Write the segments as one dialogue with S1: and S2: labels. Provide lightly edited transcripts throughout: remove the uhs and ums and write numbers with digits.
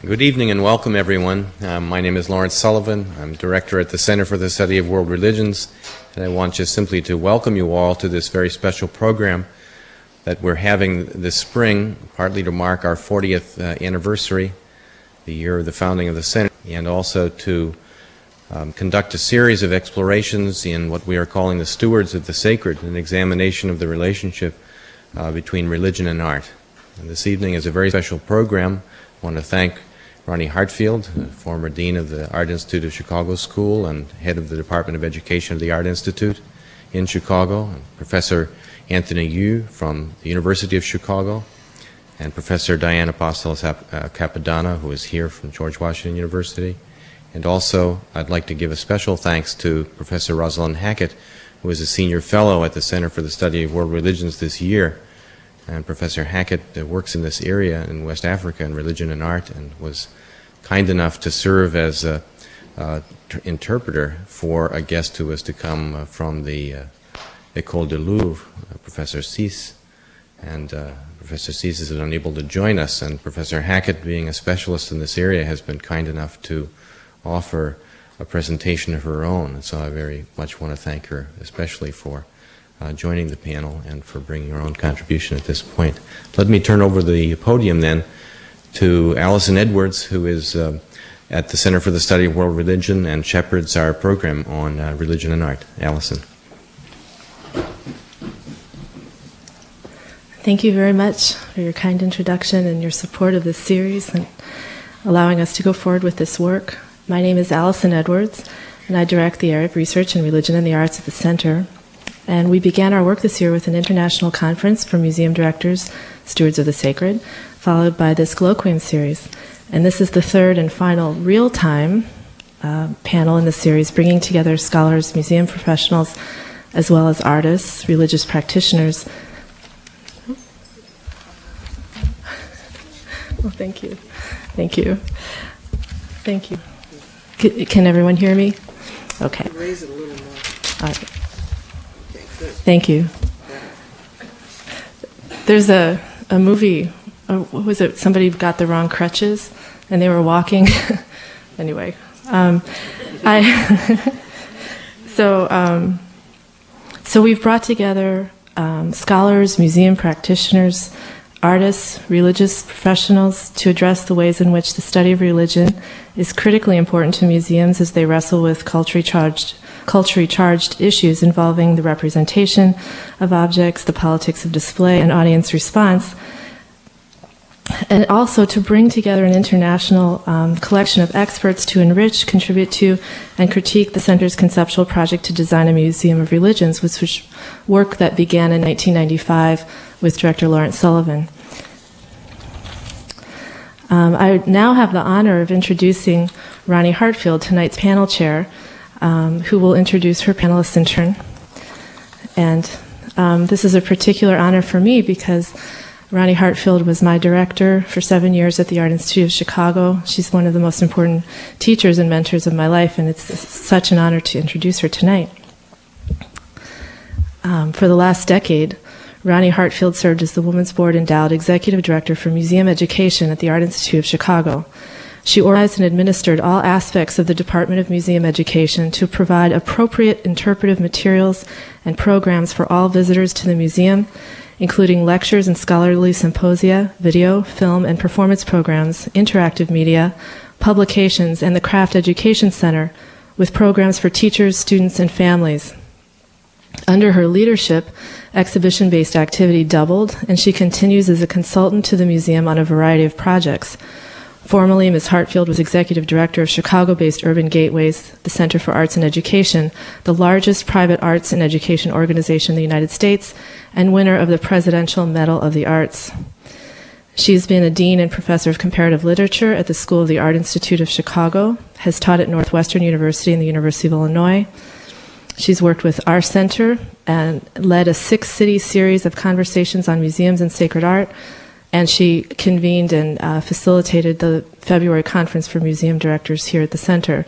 S1: Good evening and welcome, everyone. My name is Lawrence Sullivan. I'm director at the Center for the Study of World Religions, and I want just simply to welcome you all to this very special program that we're having this spring, partly to mark our 40th anniversary, the year of the founding of the Center, and also to conduct a series of explorations in what we are calling the Stewards of the Sacred, an examination of the relationship between religion and art. And this evening is a very special program. I want to thank Ronne Hartfield, former Dean of the Art Institute of Chicago School and head of the Department of Education of the Art Institute in Chicago, and Professor Anthony Yu from the University of Chicago, and Professor Diane Apostolos-Cappadona, who is here from George Washington University. And also, I'd like to give a special thanks to Professor Rosalind Hackett, who is a senior fellow at the Center for the Study of World Religions this year. And Professor Hackett works in this area in West Africa in religion and art, and was kind enough to serve as an interpreter for a guest who was to come from the École de Louvre, Professor Cissé. And Professor Cissé is unable to join us, and Professor Hackett, being a specialist in this area, has been kind enough to offer a presentation of her own. And so I very much want to thank her, especially for joining the panel and for bringing her own contribution at this point. Let me turn over the podium then to Allison Edwards, who is at the Center for the Study of World Religion and shepherds our program on religion and art. Allison.
S2: Thank you very much for your kind introduction and your support of this series and allowing us to go forward with this work. My name is Allison Edwards, and I direct the area of research in religion and the arts at the Center. And we began our work this year with an international conference for museum directors, Stewards of the Sacred, followed by this colloquium series. And this is the third and final real-time panel in the series, bringing together scholars, museum professionals, as well as artists, religious practitioners. Well, thank you. Thank you. Thank you. Can everyone hear me? Okay.
S3: Raise it a little more.
S2: All right. Thank you. There's a movie, what was it, somebody got the wrong crutches and they were walking. Anyway, so we've brought together scholars, museum practitioners, artists, religious professionals to address the ways in which the study of religion is critically important to museums as they wrestle with culturally charged issues involving the representation of objects, the politics of display, and audience response, and also to bring together an international collection of experts to enrich, contribute to, and critique the Center's conceptual project to design a museum of religions, which was work that began in 1995 with Director Lawrence Sullivan. I now have the honor of introducing Ronne Hartfield, tonight's panel chair, who will introduce her panelists in turn. And this is a particular honor for me because Ronne Hartfield was my director for 7 years at the Art Institute of Chicago. She's one of the most important teachers and mentors of my life, and it's such an honor to introduce her tonight. For the last decade, Ronne Hartfield served as the Women's Board Endowed Executive Director for Museum Education at the Art Institute of Chicago. She organized and administered all aspects of the Department of Museum Education to provide appropriate interpretive materials and programs for all visitors to the museum, including lectures and scholarly symposia, video, film, and performance programs, interactive media, publications, and the Craft Education Center, with programs for teachers, students, and families. Under her leadership, exhibition-based activity doubled, and she continues as a consultant to the museum on a variety of projects. Formerly, Ms. Hartfield was executive director of Chicago-based Urban Gateways, the Center for Arts and Education, the largest private arts and education organization in the United States, and winner of the Presidential Medal of the Arts. She's been a dean and professor of comparative literature at the School of the Art Institute of Chicago, has taught at Northwestern University and the University of Illinois. She's worked with our center and led a 6-city series of conversations on museums and sacred art, and she convened and facilitated the February conference for museum directors here at the center.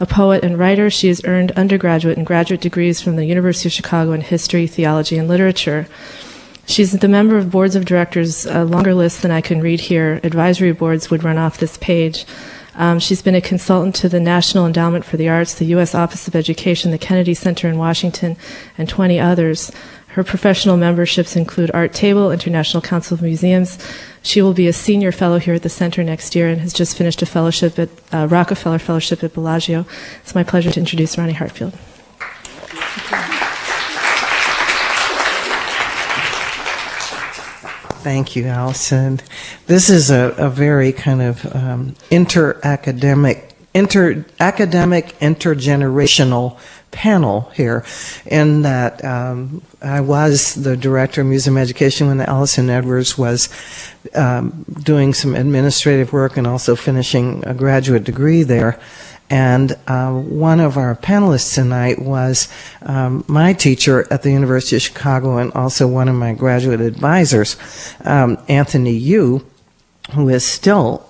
S2: A poet and writer, she has earned undergraduate and graduate degrees from the University of Chicago in history, theology, and literature. She's the member of boards of directors, a longer list than I can read here. Advisory boards would run off this page. She's been a consultant to the National Endowment for the Arts, the U.S. Office of Education, the Kennedy Center in Washington, and 20 others. Her professional memberships include Art Table, International Council of Museums. She will be a senior fellow here at the center next year and has just finished a fellowship at Rockefeller Fellowship at Bellagio. It's my pleasure to introduce Ronne Hartfield.
S3: Thank you, Allison. This is a very kind of intergenerational panel here, in that I was the director of museum education when Allison Edwards was doing some administrative work and also finishing a graduate degree there. And one of our panelists tonight was my teacher at the University of Chicago and also one of my graduate advisors, Anthony Yu, who is still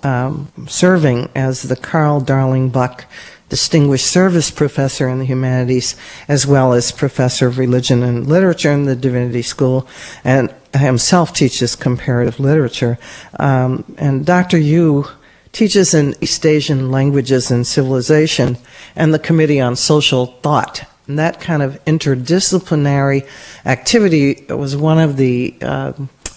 S3: serving as the Carl Darling Buck Distinguished Service Professor in the Humanities, as well as Professor of Religion and Literature in the Divinity School, and himself teaches comparative literature. And Dr. Yu teaches in East Asian Languages and Civilization and the Committee on Social Thought. And that kind of interdisciplinary activity was one of the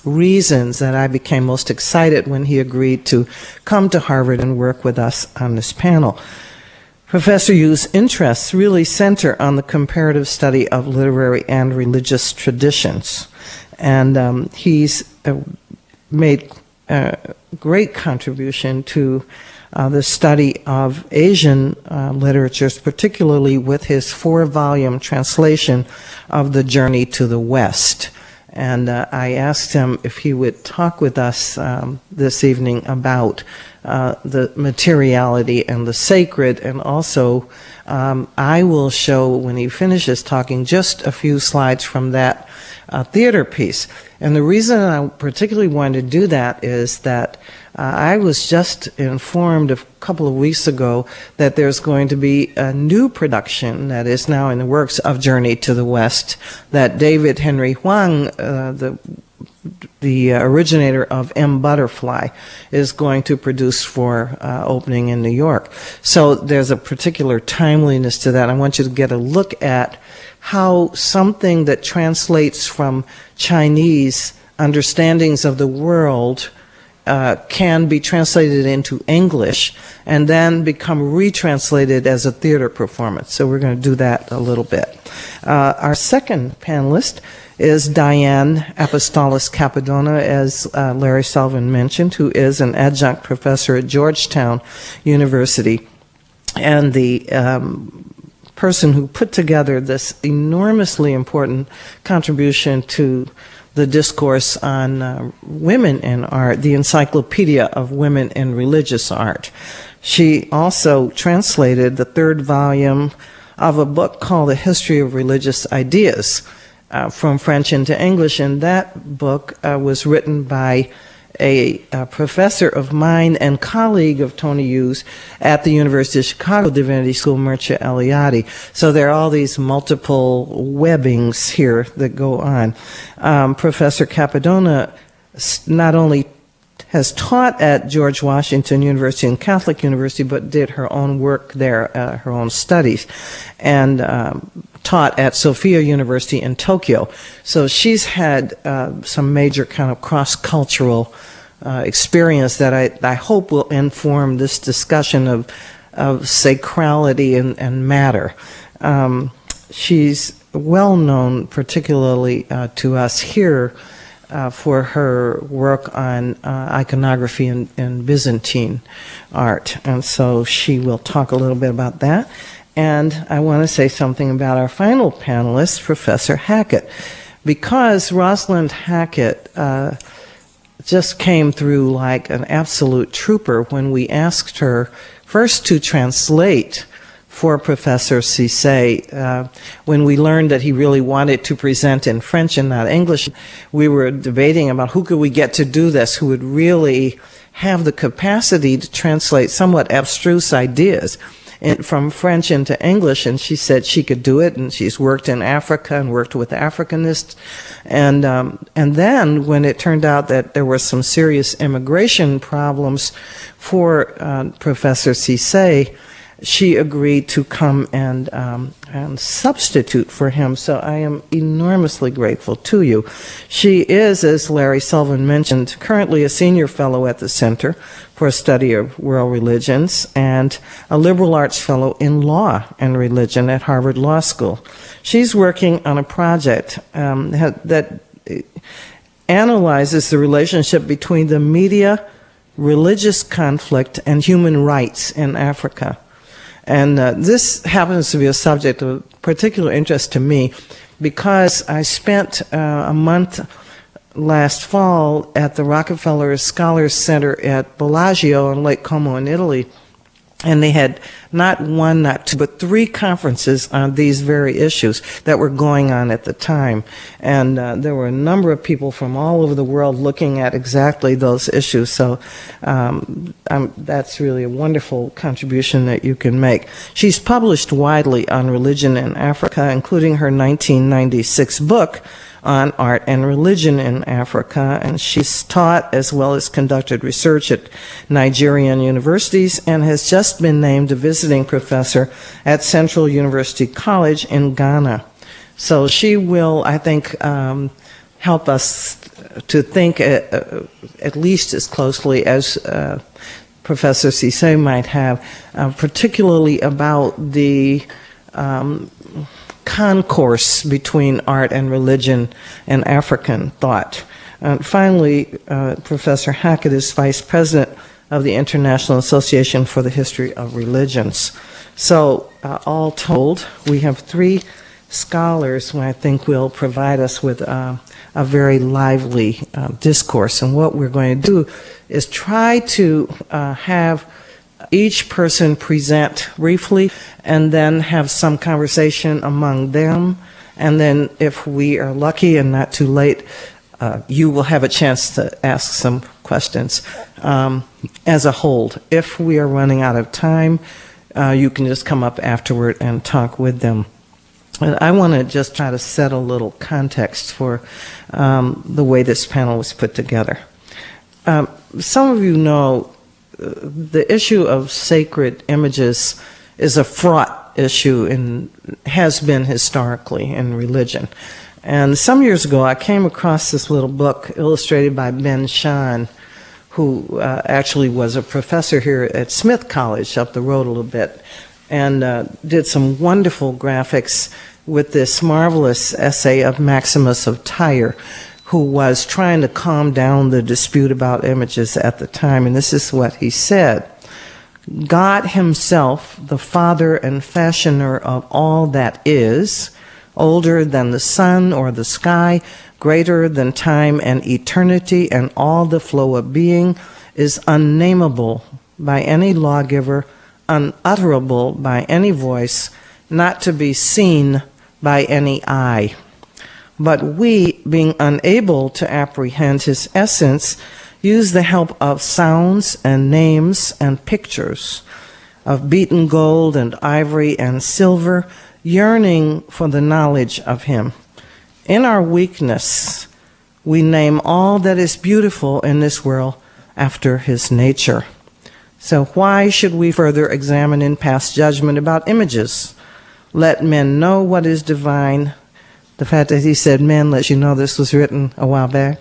S3: reasons that I became most excited when he agreed to come to Harvard and work with us on this panel. Professor Yu's interests really center on the comparative study of literary and religious traditions. And he's made great contribution to the study of Asian literatures, particularly with his 4-volume translation of The Journey to the West. And I asked him if he would talk with us this evening about the materiality and the sacred, and also I will show, when he finishes talking, just a few slides from that theater piece. And the reason I particularly wanted to do that is that I was just informed a couple of weeks ago that there's going to be a new production that is now in the works of Journey to the West, that David Henry Hwang, the originator of M. Butterfly, is going to produce for opening in New York. So there's a particular timeliness to that. I want you to get a look at how something that translates from Chinese understandings of the world can be translated into English and then become retranslated as a theater performance. So we're going to do that a little bit. Our second panelist is Diane Apostolos-Cappadona, as Larry Sullivan mentioned, who is an adjunct professor at Georgetown University, and the person who put together this enormously important contribution to the discourse on women in art, the Encyclopedia of Women in Religious Art. She also translated the 3rd volume of a book called The History of Religious Ideas from French into English, and that book was written by a professor of mine and colleague of Tony Yu's at the University of Chicago Divinity School, Mircea Eliade. So there are all these multiple webbings here that go on. Professor Cappadona not only has taught at George Washington University and Catholic University, but did her own work there, her own studies, and taught at Sophia University in Tokyo. So she's had some major kind of cross-cultural experience that I hope will inform this discussion of sacrality and matter. She's well known, particularly to us here, for her work on iconography and Byzantine art. And so she will talk a little bit about that. And I want to say something about our final panelist, Professor Hackett. Because Rosalind Hackett just came through like an absolute trooper when we asked her first to translate for Professor Cissé. When we learned that he really wanted to present in French and not English, we were debating about who could we get to do this, who would really have the capacity to translate somewhat abstruse ideas. from French into English, and she said she could do it, and she's worked in Africa and worked with Africanists. And then when it turned out that there were some serious immigration problems for Professor Cissé, she agreed to come and substitute for him. So I am enormously grateful to you. She is, as Larry Sullivan mentioned, currently a senior fellow at the Center for Study of World Religions and a liberal arts fellow in law and religion at Harvard Law School. She's working on a project that analyzes the relationship between the media, religious conflict, and human rights in Africa. And this happens to be a subject of particular interest to me because I spent a month last fall at the Rockefeller Scholars Center at Bellagio on Lake Como in Italy. And they had not one, not two, but three conferences on these very issues that were going on at the time. And there were a number of people from all over the world looking at exactly those issues. So that's really a wonderful contribution that you can make. She's published widely on religion in Africa, including her 1996 book on art and religion in Africa, and she's taught as well as conducted research at Nigerian universities and has just been named a visiting professor at Central University College in Ghana. So she will, I think, help us to think at least as closely as Professor Cissé might have, particularly about the concourse between art and religion and African thought. Finally, Professor Hackett is Vice President of the International Association for the History of Religions. So, all told, we have three scholars who I think will provide us with a very lively discourse. And what we're going to do is try to have each person present briefly and then have some conversation among them. And then if we are lucky and not too late, you will have a chance to ask some questions as a whole. If we are running out of time, you can just come up afterward and talk with them. And I want to just try to set a little context for the way this panel was put together. Some of you know the issue of sacred images is a fraught issue and has been historically in religion. And some years ago, I came across this little book illustrated by Ben Shahn, who actually was a professor here at Smith College up the road a little bit, and did some wonderful graphics with this marvelous essay of Maximus of Tyre, who was trying to calm down the dispute about images at the time. And this is what he said: God himself, the father and fashioner of all that is, older than the sun or the sky, greater than time and eternity and all the flow of being, is unnameable by any lawgiver, unutterable by any voice, not to be seen by any eye. But we, being unable to apprehend his essence, use the help of sounds and names and pictures, of beaten gold and ivory and silver, yearning for the knowledge of him. In our weakness, we name all that is beautiful in this world after his nature. So why should we further examine and pass judgment about images? Let men know what is divine. The fact that he said men lets you know this was written a while back.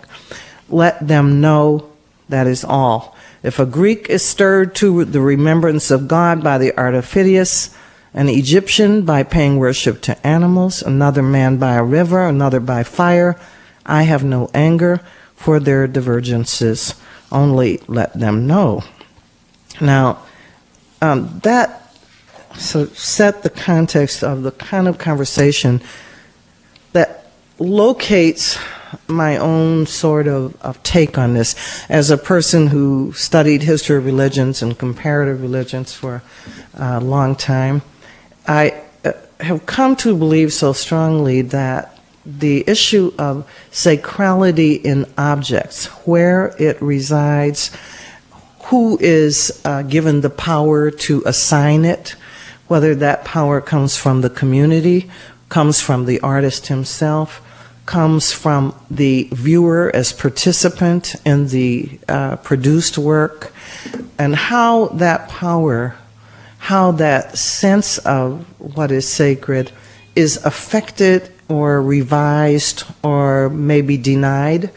S3: Let them know, that is all. If a Greek is stirred to the remembrance of God by the art of Phidias, an Egyptian by paying worship to animals, another man by a river, another by fire, I have no anger for their divergences, only let them know. Now, that set the context of the kind of conversation that locates my own sort of take on this. As a person who studied history of religions and comparative religions for a long time, I have come to believe so strongly that the issue of sacrality in objects, where it resides, who is given the power to assign it, whether that power comes from the community, comes from the artist himself, comes from the viewer as participant in the produced work, and how that power, how that sense of what is sacred is affected or revised or maybe denied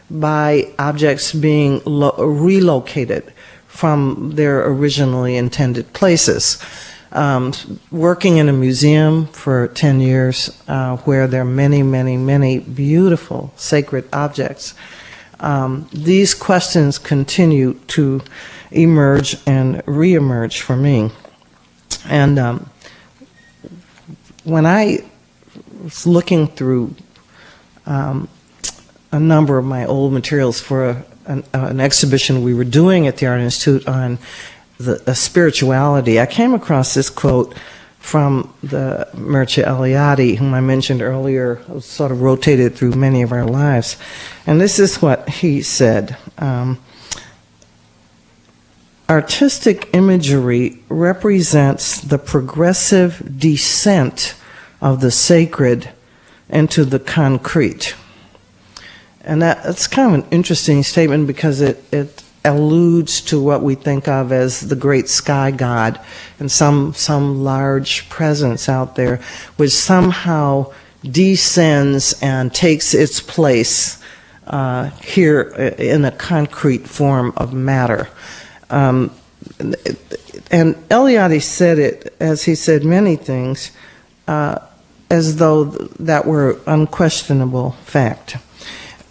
S3: by objects being relocated from their originally intended places. Working in a museum for 10 years where there are many, many, many beautiful sacred objects, these questions continue to emerge and reemerge for me. And when I was looking through a number of my old materials for an exhibition we were doing at the Art Institute on the spirituality, I came across this quote from the Mircea Eliade, whom I mentioned earlier, sort of rotated through many of our lives. And this is what he said. Artistic imagery represents the progressive descent of the sacred into the concrete. And that's kind of an interesting statement because it alludes to what we think of as the great sky god and some large presence out there which somehow descends and takes its place here in a concrete form of matter. And Eliade said it, as he said many things, as though that were unquestionable fact.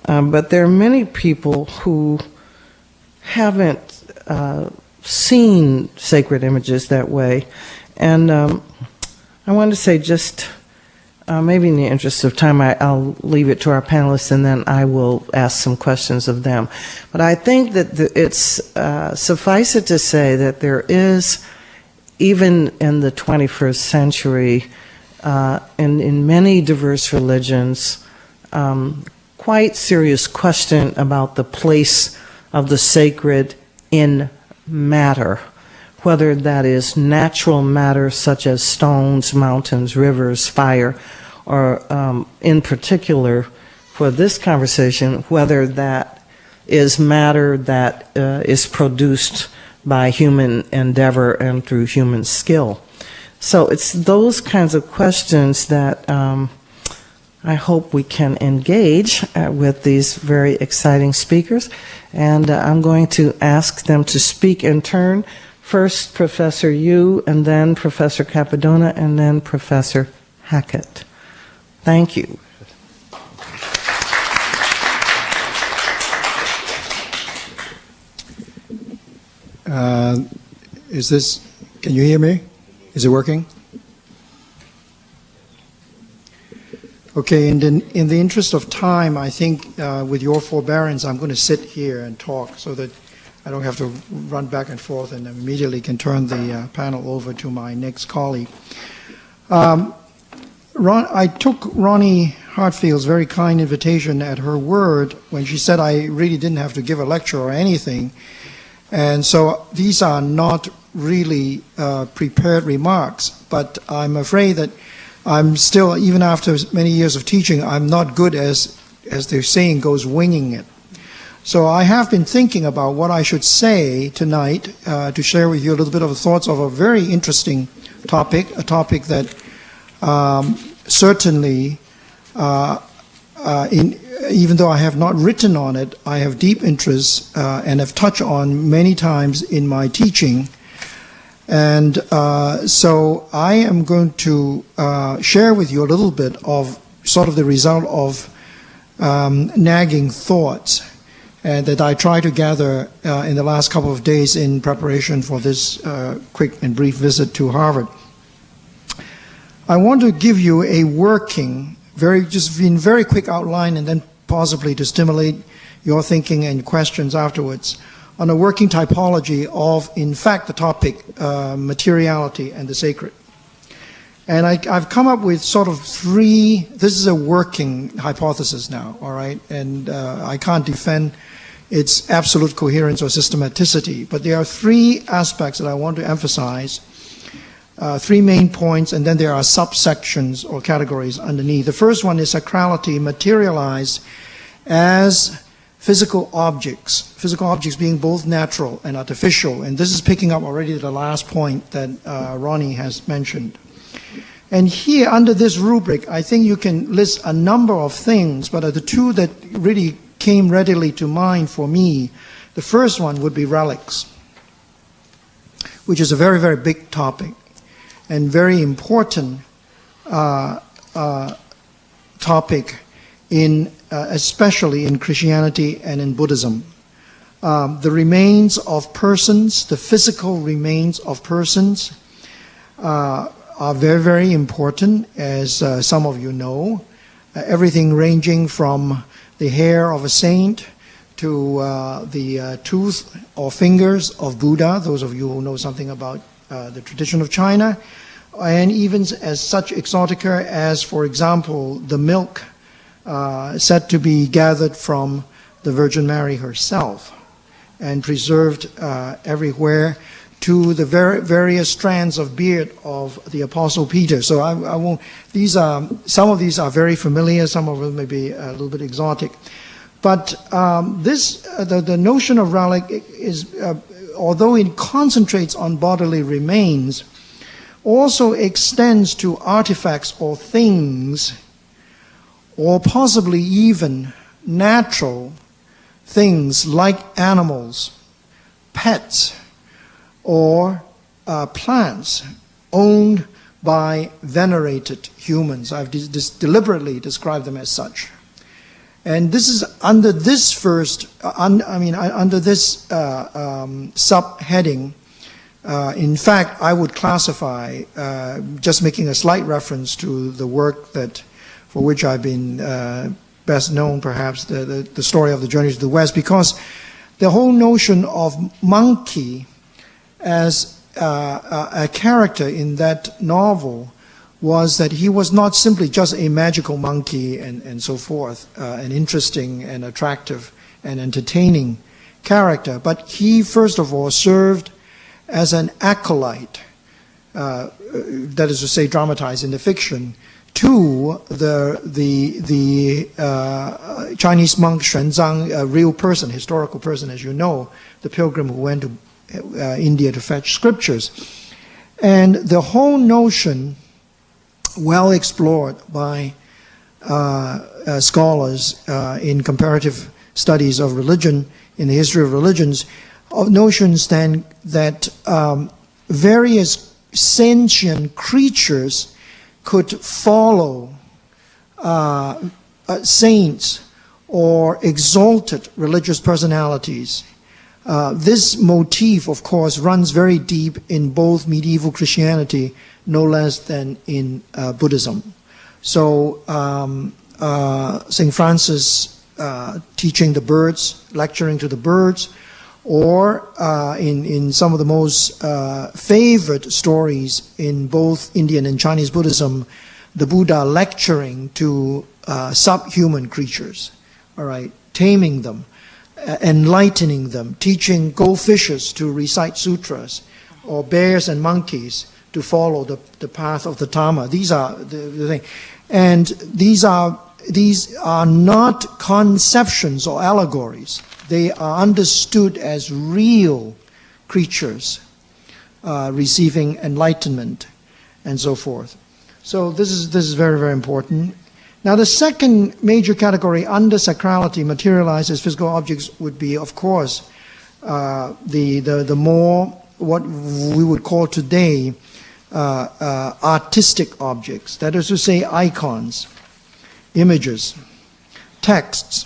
S3: But there are many people who haven't seen sacred images that way. And I wanted to say just, maybe in the interest of time, I'll leave it to our panelists and then I will ask some questions of them. But I think that it's suffice it to say that there is, even in the 21st century, in many diverse religions, quite serious question about the place of the sacred in matter, whether that is natural matter such as stones, mountains, rivers, fire, or in particular for this conversation, whether that is matter that is produced by human endeavor and through human skill. So it's those kinds of questions that I hope we can engage with these very exciting speakers. And I'm going to ask them to speak in turn. First, Professor Yu, and then Professor Cappadona, and then Professor Hackett. Thank you.
S4: Can you hear me? Is it working? Okay, and in the interest of time, I think with your forbearance, I'm going to sit here and talk so that I don't have to run back and forth and immediately can turn the panel over to my next colleague. I took Ronne Hartfield's very kind invitation at her word when she said I really didn't have to give a lecture or anything. And so these are not really prepared remarks, but I'm afraid that I'm still, even after many years of teaching, I'm not good, as their saying goes, winging it. So I have been thinking about what I should say tonight to share with you a little bit of the thoughts of a very interesting topic, a topic that certainly, even though I have not written on it, I have deep interest and have touched on many times in my teaching. And so I am going to share with you a little bit of sort of the result of nagging thoughts and that I try to gather in the last couple of days in preparation for this quick and brief visit to Harvard. I want to give you a working, very quick outline and then possibly to stimulate your thinking and questions afterwards on a working typology of, in fact, the topic, materiality and the sacred. And I've come up with sort of three, this is a working hypothesis now, all right? And I can't defend its absolute coherence or systematicity, but there are three aspects that I want to emphasize three main points, and then there are subsections or categories underneath. The first one is sacrality materialized as physical objects being both natural and artificial. And this is picking up already the last point that Ronnie has mentioned. And here, under this rubric, I think you can list a number of things, but the two that really came readily to mind for me, the first one would be relics, which is a very, very big topic and very important topic especially in Christianity and in Buddhism. The remains of persons, the physical remains of persons, are very, very important, as some of you know. Everything ranging from the hair of a saint to the tooth or fingers of Buddha, those of you who know something about the tradition of China, and even as such exotica as, for example, the milk said to be gathered from the Virgin Mary herself and preserved everywhere, to the various strands of beard of the Apostle Peter. So I won't. Some of these are very familiar. Some of them may be a little bit exotic. But the notion of relic is, although it concentrates on bodily remains, also extends to artifacts or things, or possibly even natural things like animals, pets, or plants owned by venerated humans. I've deliberately described them as such. And this is under this under this subheading. In fact, I would classify, just making a slight reference to the work for which I've been best known, perhaps, the story of the Journey to the West, because the whole notion of monkey as a character in that novel was that he was not simply just a magical monkey and so forth, an interesting and attractive and entertaining character, but he first of all served as an acolyte, that is to say, dramatized in the fiction, to the Chinese monk Xuanzang, a real person, historical person, as you know, the pilgrim who went to India to fetch scriptures. And the whole notion, well explored by scholars in comparative studies of religion, in the history of religions, of notions then that various sentient creatures could follow saints or exalted religious personalities. This motif, of course, runs very deep in both medieval Christianity, no less than in Buddhism. So St. Francis teaching the birds, lecturing to the birds, or in some of the most favored stories in both Indian and Chinese Buddhism, the Buddha lecturing to subhuman creatures, all right, taming them, enlightening them, teaching goldfishes to recite sutras, or bears and monkeys to follow the path of the Dharma. These are the thing, and these are not conceptions or allegories. They are understood as real creatures receiving enlightenment and so forth. So this is very, very important. Now the second major category under sacrality, materialized as physical objects, would be, of course, the more what we would call today artistic objects. That is to say, icons, images, texts,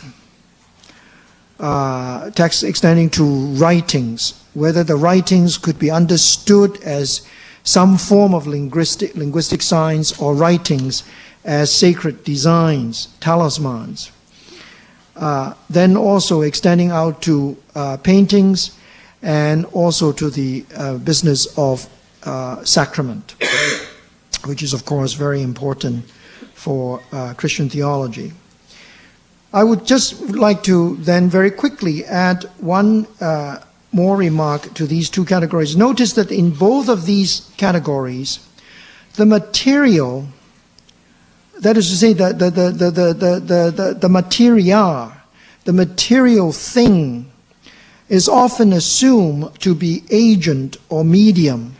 S4: texts extending to writings, whether the writings could be understood as some form of linguistic science, or writings as sacred designs, talismans. Then also extending out to paintings, and also to the business of sacrament, which is, of course, very important for Christian theology. I would just like to then very quickly add one more remark to these two categories. Notice that in both of these categories, the material, that is to say, the material thing, is often assumed to be agent or medium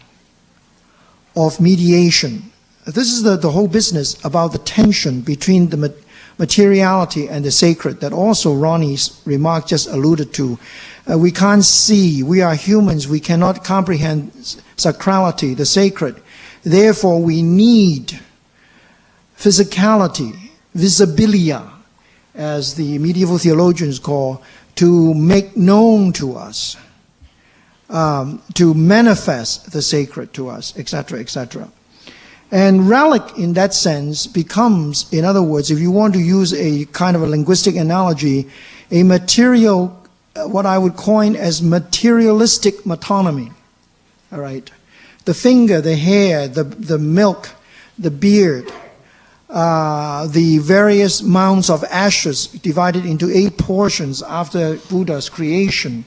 S4: of mediation. This is the whole business about the tension between the materiality and the sacred that also Ronnie's remark just alluded to. We can't see, we are humans, we cannot comprehend sacrality, the sacred. Therefore, we need physicality, visibilia, as the medieval theologians call, to make known to us, to manifest the sacred to us, etc., etc. And relic, in that sense, becomes, in other words, if you want to use a kind of a linguistic analogy, a material, what I would coin as materialistic metonymy. All right, the finger, the hair, the milk, the beard, the various mounds of ashes divided into 8 portions after Buddha's creation.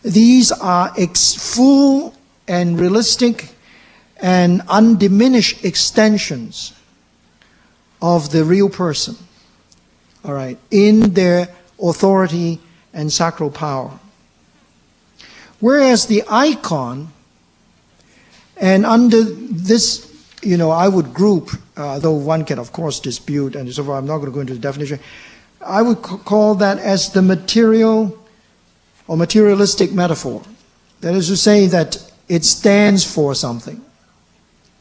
S4: These are full and realistic and undiminished extensions of the real person, all right, in their authority and sacral power. Whereas the icon, and under this, I would group, though one can of course dispute and so forth, I'm not going to go into the definition, I would call that as the material or materialistic metaphor. That is to say that it stands for something.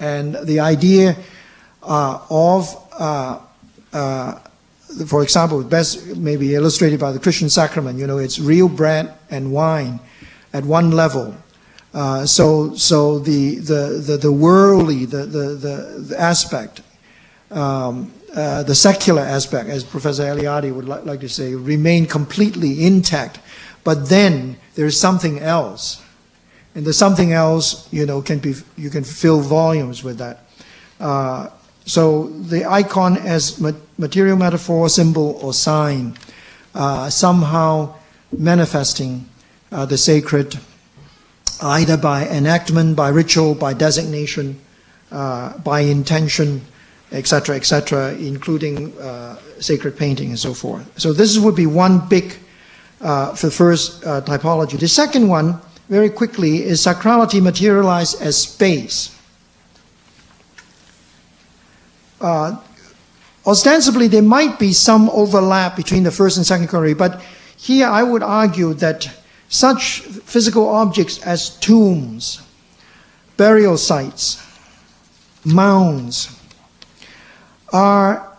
S4: And the idea for example, best maybe illustrated by the Christian sacrament, it's real bread and wine at one level. So the worldly, the aspect, the secular aspect, as Professor Eliade would like to say, remain completely intact. But then there's something else. And the something else, you can fill volumes with that. So the icon as material metaphor, symbol, or sign, somehow manifesting the sacred, either by enactment, by ritual, by designation, by intention, etc., including sacred painting and so forth. So this would be one big, for the first typology. The second one, very quickly, is sacrality materialized as space. Ostensibly, there might be some overlap between the first and second category, but here I would argue that such physical objects as tombs, burial sites, mounds, are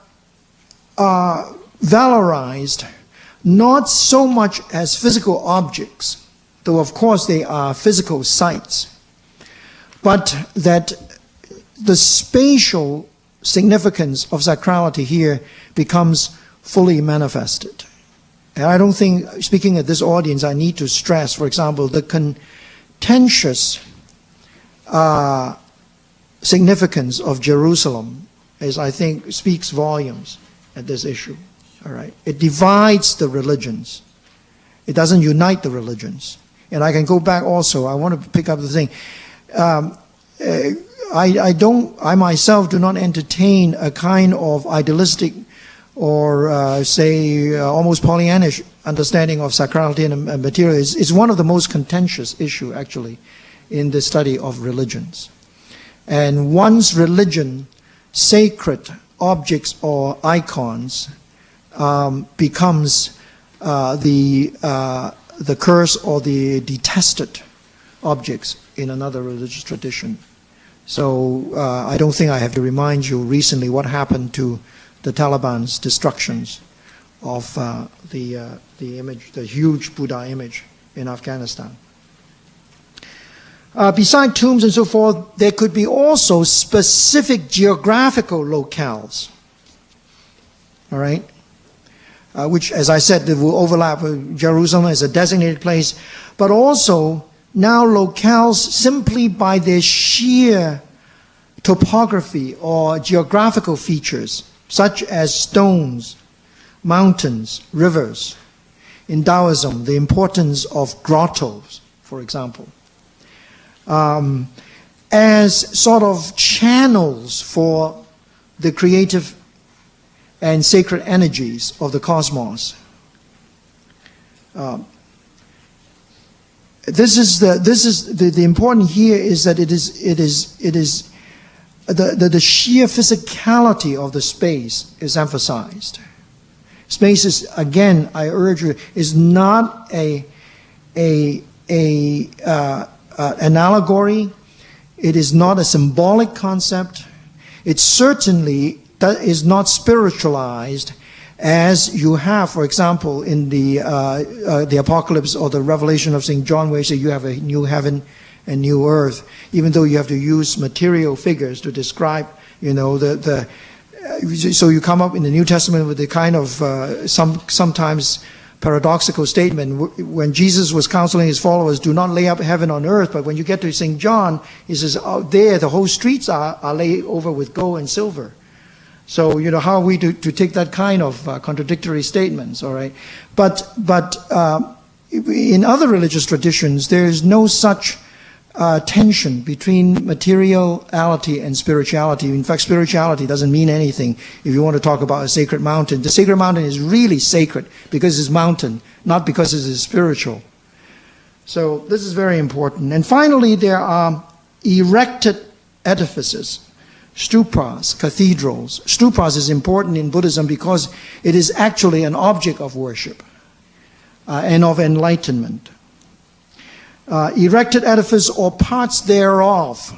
S4: valorized not so much as physical objects, though of course they are physical sites, but that the spatial significance of sacrality here becomes fully manifested. And I don't think, speaking at this audience, I need to stress, for example, the contentious significance of Jerusalem, as I think speaks volumes at this issue. All right, it divides the religions. It doesn't unite the religions. And I can go back also. I want to pick up the thing. I myself do not entertain a kind of idealistic or almost Pollyannish understanding of sacrality and material. It's one of the most contentious issues, actually, in the study of religions. And once religion, sacred objects or icons, becomes the curse or the detested objects in another religious tradition. So I don't think I have to remind you recently what happened to the Taliban's destructions of the image, the huge Buddha image in Afghanistan. Beside tombs and so forth, there could be also specific geographical locales, all right? Which, as I said, will overlap with Jerusalem as a designated place, but also now locales simply by their sheer topography or geographical features, such as stones, mountains, rivers. In Taoism, the importance of grottos, for example, as sort of channels for the creative and sacred energies of the cosmos. The important here is that it is the sheer physicality of the space is emphasized. Space is, again, I urge you, is not an allegory. It is not a symbolic concept. It certainly is not spiritualized, as you have, for example, in the Apocalypse or the Revelation of St. John, where you say you have a new heaven and new earth, even though you have to use material figures to describe, so you come up in the New Testament with the kind of sometimes paradoxical statement. When Jesus was counseling his followers, do not lay up heaven on earth, but when you get to St. John, he says, out there, the whole streets are laid over with gold and silver. So, how are we to take that kind of contradictory statements, all right? But in other religious traditions, there is no such tension between materiality and spirituality. In fact, spirituality doesn't mean anything if you want to talk about a sacred mountain. The sacred mountain is really sacred because it's mountain, not because it is spiritual. So this is very important. And finally, there are erected edifices. Stupas, cathedrals. Stupas is important in Buddhism because it is actually an object of worship and of enlightenment. Erected edifice or parts thereof.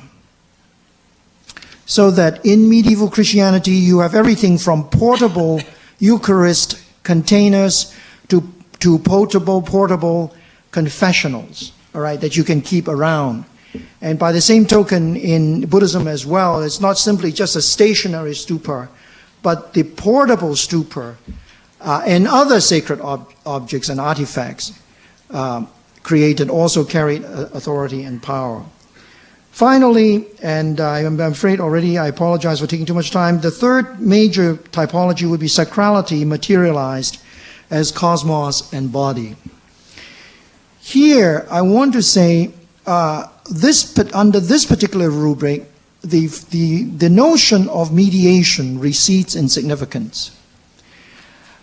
S4: So that in medieval Christianity you have everything from portable Eucharist containers to portable confessionals, all right, that you can keep around. And by the same token, in Buddhism as well, it's not simply just a stationary stupa, but the portable stupa and other sacred objects and artifacts created also carried authority and power. Finally, and I'm afraid already I apologize for taking too much time, the third major typology would be sacrality materialized as cosmos and body. Here, I want to say, under this particular rubric, the notion of mediation recedes in significance.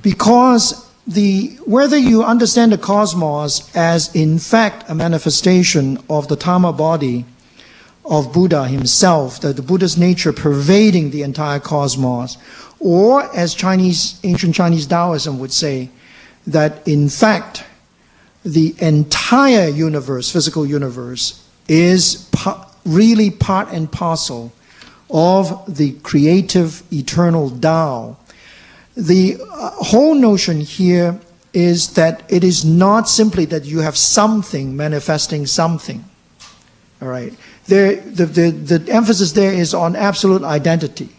S4: Because whether you understand the cosmos as in fact a manifestation of the Dhamma body of Buddha himself, that the Buddha's nature pervading the entire cosmos, or as ancient Chinese Taoism would say, that in fact the entire universe, physical universe, is really part and parcel of the creative eternal Tao. The whole notion here is that it is not simply that you have something manifesting something. All right. The emphasis there is on absolute identity.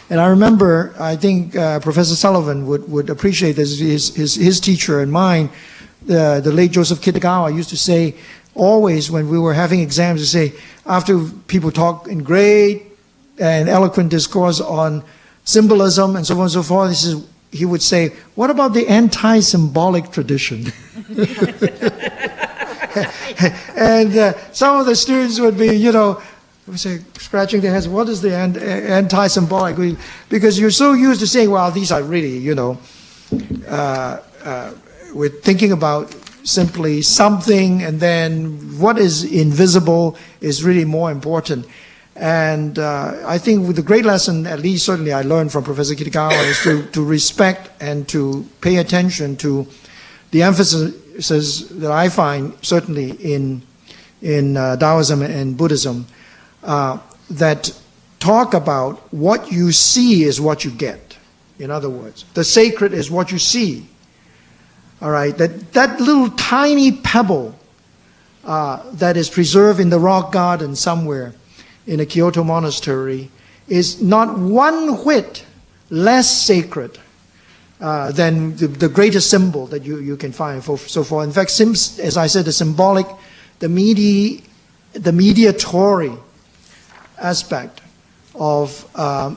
S4: And I remember, I think Professor Sullivan would appreciate this, his teacher and mine, the late Joseph Kitagawa used to say, always when we were having exams, to say, after people talk in great and eloquent discourse on symbolism and so on and so forth, he would say, what about the anti-symbolic tradition? And some of the students would be, scratching their heads, what is the anti-symbolic? Because you're so used to saying, well, these are really, we're thinking about simply something, and then what is invisible is really more important. And I think with the great lesson, at least certainly I learned from Professor Kitagawa, is to respect and to pay attention to the emphasis that I find certainly in Taoism and Buddhism that talk about what you see is what you get. In other words, the sacred is what you see. All right, that little tiny pebble that is preserved in the rock garden somewhere in a Kyoto monastery is not one whit less sacred than the greatest symbol that you can find. So far, in fact, as I said, the symbolic, the mediatory aspect of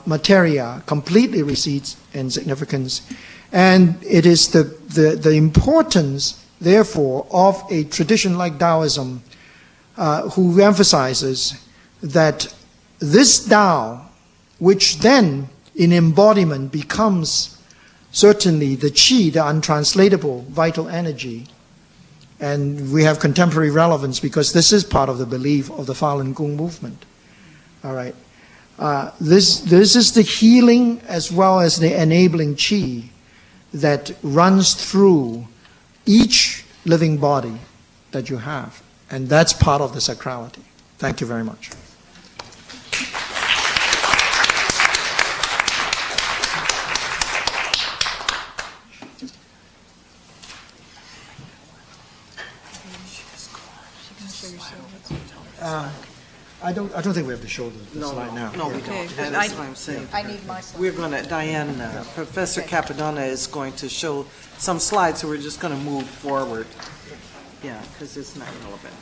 S4: materia completely recedes in significance. And it is the importance therefore, of a tradition like Taoism, who emphasizes that this Tao, which then in embodiment becomes certainly the qi, the untranslatable vital energy, and we have contemporary relevance because this is part of the belief of the Falun Gong movement. All right. This is the healing as well as the enabling qi that runs through each living body that you have. And that's part of the sacrality. Thank you very much. I don't think we have to show the slide now.
S3: No, we don't. And that's what I'm saying.
S5: I need my slide.
S3: We're going to, Diane, Professor Cappadona is going to show some slides, so we're just going to move forward. Yeah, because it's not relevant.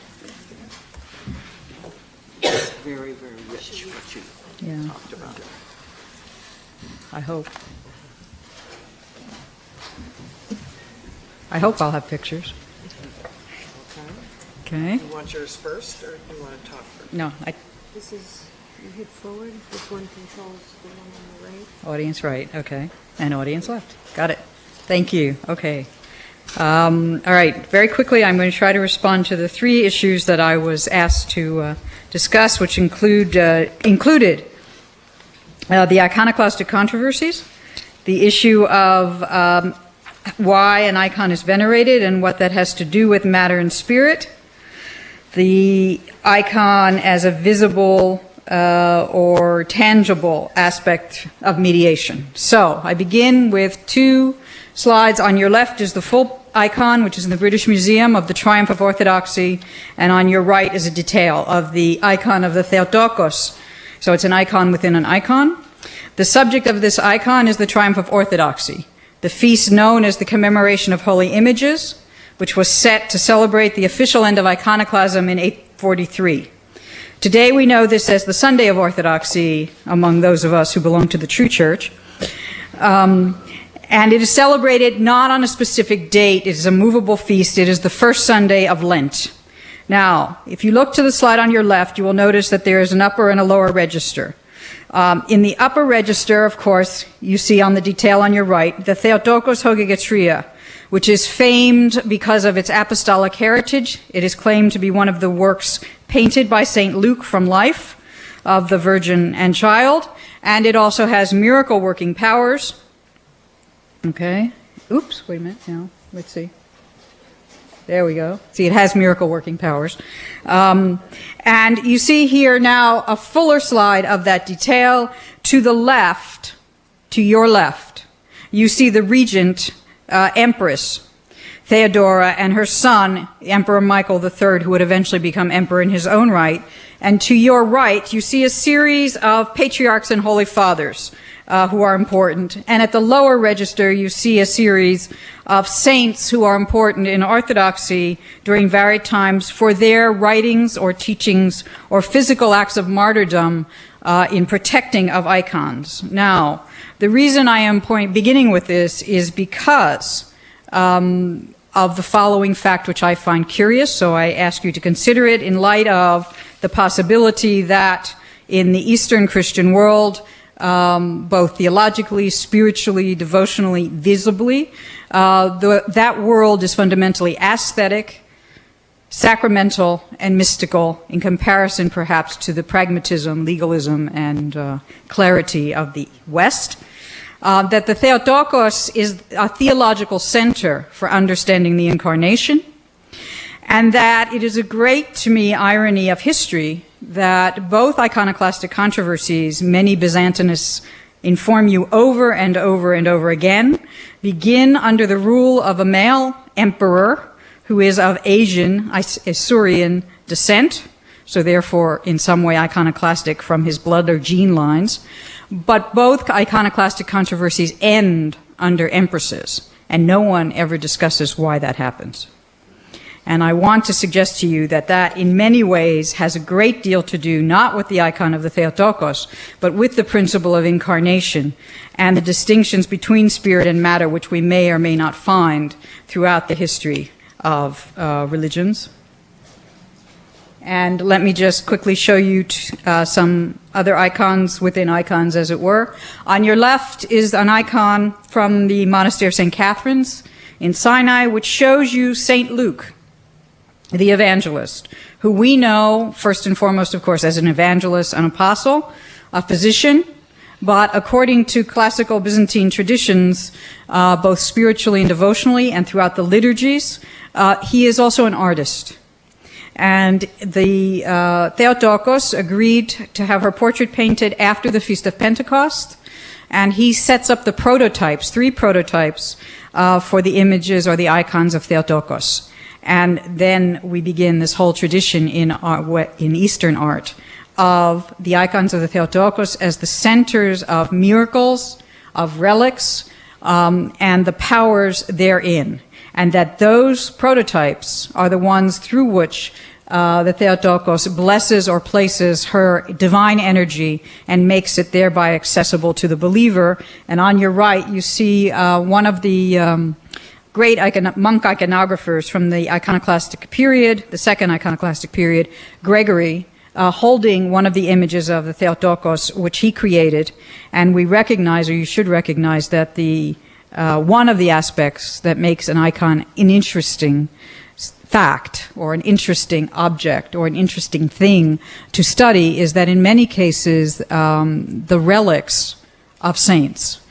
S3: It's very, very rich what you talked about.
S5: I hope I'll have pictures. Okay.
S3: You want yours first, or do you want to talk first?
S5: No,
S6: This is, you hit forward, this one controls the one on the right.
S5: audience right, okay. And audience left. Got it. Thank you. Okay. All right. Very quickly, I'm going to try to respond to the three issues that I was asked to discuss, which included the iconoclastic controversies, the issue of why an icon is venerated and what that has to do with matter and spirit, the icon as a visible or tangible aspect of mediation. So I begin with two slides. On your left is the full icon, which is in the British Museum, of the Triumph of Orthodoxy, and on your right is a detail of the icon of the Theotokos. So it's an icon within an icon. The subject of this icon is the Triumph of Orthodoxy, the feast known as the Commemoration of Holy Images, which was set to celebrate the official end of iconoclasm in 843. Today we know this as the Sunday of Orthodoxy among those of us who belong to the true church. And it is celebrated not on a specific date. It is a movable feast. It is the first Sunday of Lent. Now, if you look to the slide on your left, you will notice that there is an upper and a lower register. In the upper register, of course, you see on the detail on your right, the Theotokos Hogegetria, which is famed because of its apostolic heritage. It is claimed to be one of the works painted by St. Luke from life of the Virgin and Child, and it also has miracle-working powers. Okay. Oops, wait a minute. Now, let's see. There we go. See, it has miracle-working powers. And you see here now a fuller slide of that detail. To the left, to your left, you see the regent Empress Theodora and her son, Emperor Michael III, who would eventually become emperor in his own right. And to your right, you see a series of patriarchs and holy fathers who are important. And at the lower register, you see a series of saints who are important in Orthodoxy during varied times for their writings or teachings or physical acts of martyrdom in protecting of icons. Now, the reason I am beginning with this is because of the following fact, which I find curious, so I ask you to consider it in light of the possibility that in the Eastern Christian world, both theologically, spiritually, devotionally, visibly, that world is fundamentally aesthetic, sacramental, and mystical in comparison perhaps to the pragmatism, legalism, and clarity of the West. That the Theotokos is a theological center for understanding the Incarnation, and that it is a great, to me, irony of history that both iconoclastic controversies, many Byzantinists inform you over and over and over again, begin under the rule of a male emperor who is of Asian, Isaurian descent, so therefore in some way iconoclastic from his blood or gene lines. But both iconoclastic controversies end under empresses, and no one ever discusses why that happens. And I want to suggest to you that that in many ways has a great deal to do not with the icon of the Theotokos, but with the principle of incarnation and the distinctions between spirit and matter which we may or may not find throughout the history of religions. And let me just quickly show you some other icons within icons, as it were. On your left is an icon from the Monastery of St. Catherine's in Sinai, which shows you St. Luke, the evangelist, who we know, first and foremost, of course, as an evangelist, an apostle, a physician, but according to classical Byzantine traditions, both spiritually and devotionally and throughout the liturgies, he is also an artist. And the Theotokos agreed to have her portrait painted after the Feast of Pentecost, and he sets up the prototypes, 3 prototypes, for the images or the icons of Theotokos. And then we begin this whole tradition in Eastern art of the icons of the Theotokos as the centers of miracles, of relics, and the powers therein. And that those prototypes are the ones through which the Theotokos blesses or places her divine energy and makes it thereby accessible to the believer. And on your right, you see one of the great monk iconographers from the iconoclastic period, the second iconoclastic period, Gregory, holding one of the images of the Theotokos, which he created. And we recognize, or you should recognize, that one of the aspects that makes an icon an interesting fact or an interesting object or an interesting thing to study is that in many cases the relics of saints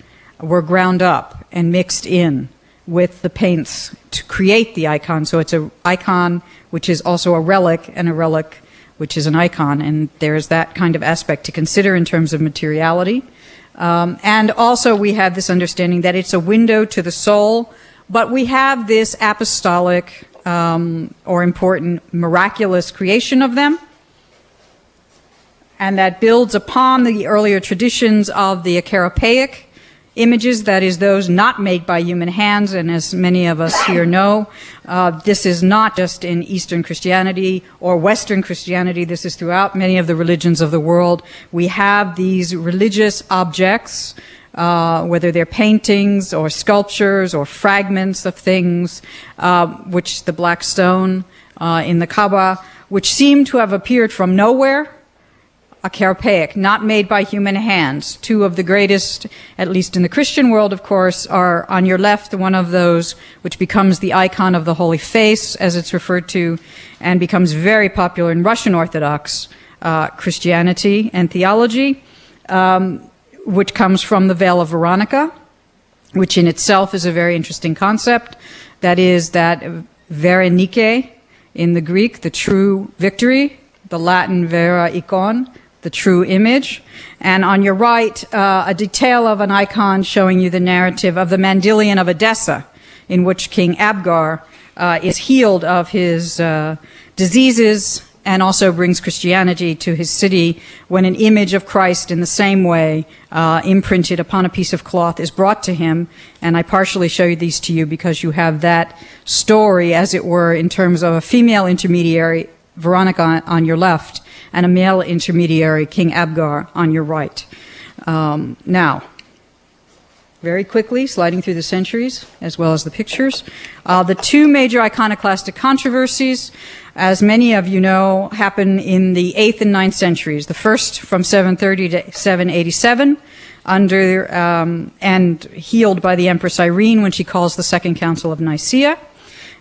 S5: were ground up and mixed in with the paints to create the icon. So it's an icon which is also a relic, and a relic which is an icon, and there's that kind of aspect to consider in terms of materiality. And also we have this understanding that it's a window to the soul, but we have this apostolic or important miraculous creation of them, and that builds upon the earlier traditions of the acheropaic images, that is, those not made by human hands. And as many of us here know, this is not just in Eastern Christianity or Western Christianity. This is throughout many of the religions of the world. We have these religious objects, whether they're paintings or sculptures or fragments of things, which the black stone in the Kaaba, which seem to have appeared from nowhere, acheropaic, not made by human hands. 2 of the greatest, at least in the Christian world, of course, are on your left, one of those which becomes the icon of the Holy Face, as it's referred to, and becomes very popular in Russian Orthodox Christianity and theology, which comes from the Veil of Veronica, which in itself is a very interesting concept. That is that Verenike in the Greek, the true victory, the Latin vera icon, the true image. And on your right, a detail of an icon showing you the narrative of the Mandylion of Edessa, in which King Abgar is healed of his diseases and also brings Christianity to his city when an image of Christ in the same way, imprinted upon a piece of cloth, is brought to him. And I partially show you these to you because you have that story, as it were, in terms of a female intermediary, Veronica, on your left, and a male intermediary, King Abgar, on your right. Now, very quickly, sliding through the centuries, as well as the pictures. The 2 major iconoclastic controversies, as many of you know, happen in the 8th and 9th centuries. The first from 730 to 787, under and healed by the Empress Irene when she calls the Second Council of Nicaea,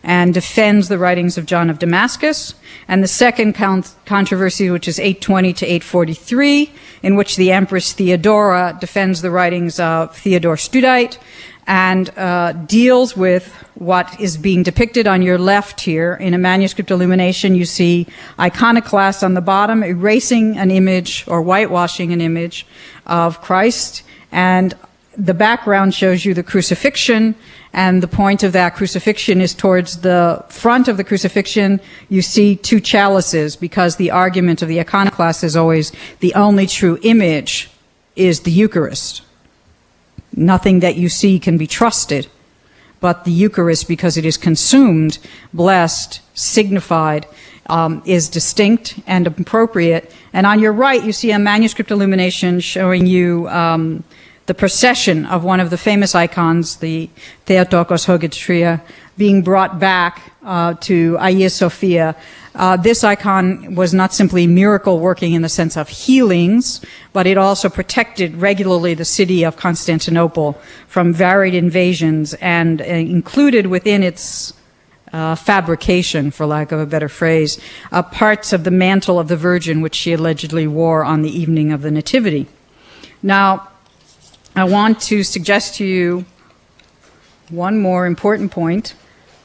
S5: and defends the writings of John of Damascus. And the second controversy, which is 820 to 843, in which the Empress Theodora defends the writings of Theodore Studite and deals with what is being depicted on your left here. In a manuscript illumination, you see iconoclasts on the bottom erasing an image or whitewashing an image of Christ, and the background shows you the crucifixion, and the point of that crucifixion is towards the front of the crucifixion. You see 2 chalices, because the argument of the iconoclast is always the only true image is the Eucharist. Nothing that you see can be trusted, but the Eucharist, because it is consumed, blessed, signified, is distinct and appropriate. And on your right, you see a manuscript illumination showing you the procession of one of the famous icons, the Theotokos Hogetria, being brought back to Hagia Sophia. This icon was not simply miracle working in the sense of healings, but it also protected regularly the city of Constantinople from varied invasions and included within its fabrication, for lack of a better phrase, parts of the mantle of the Virgin which she allegedly wore on the evening of the Nativity. Now, I want to suggest to you one more important point,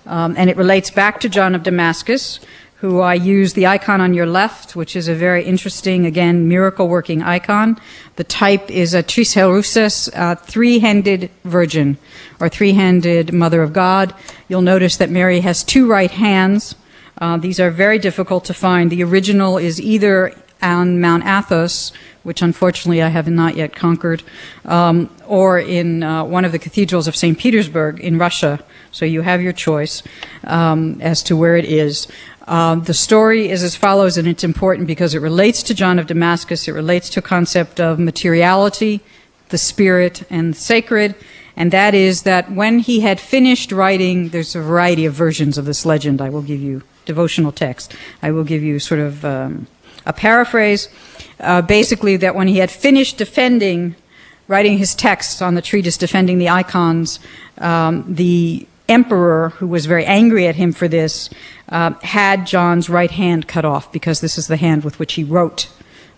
S5: and it relates back to John of Damascus, who I use the icon on your left, which is a very interesting, again, miracle-working icon. The type is a tris herouses, three-handed virgin, or three-handed Mother of God. You'll notice that Mary has two right hands. These are very difficult to find. The original is either on Mount Athos, which unfortunately I have not yet conquered, or in one of the cathedrals of St. Petersburg in Russia. So you have your choice as to where it is. The story is as follows, and it's important because it relates to John of Damascus. It relates to a concept of materiality, the spirit, and the sacred. And that is that when he had finished writing, there's a variety of versions of this legend. I will give you devotional text. I will give you sort of a paraphrase. Basically, that when he had finished writing his text on the treatise defending the icons, the emperor, who was very angry at him for this, had John's right hand cut off, because this is the hand with which he wrote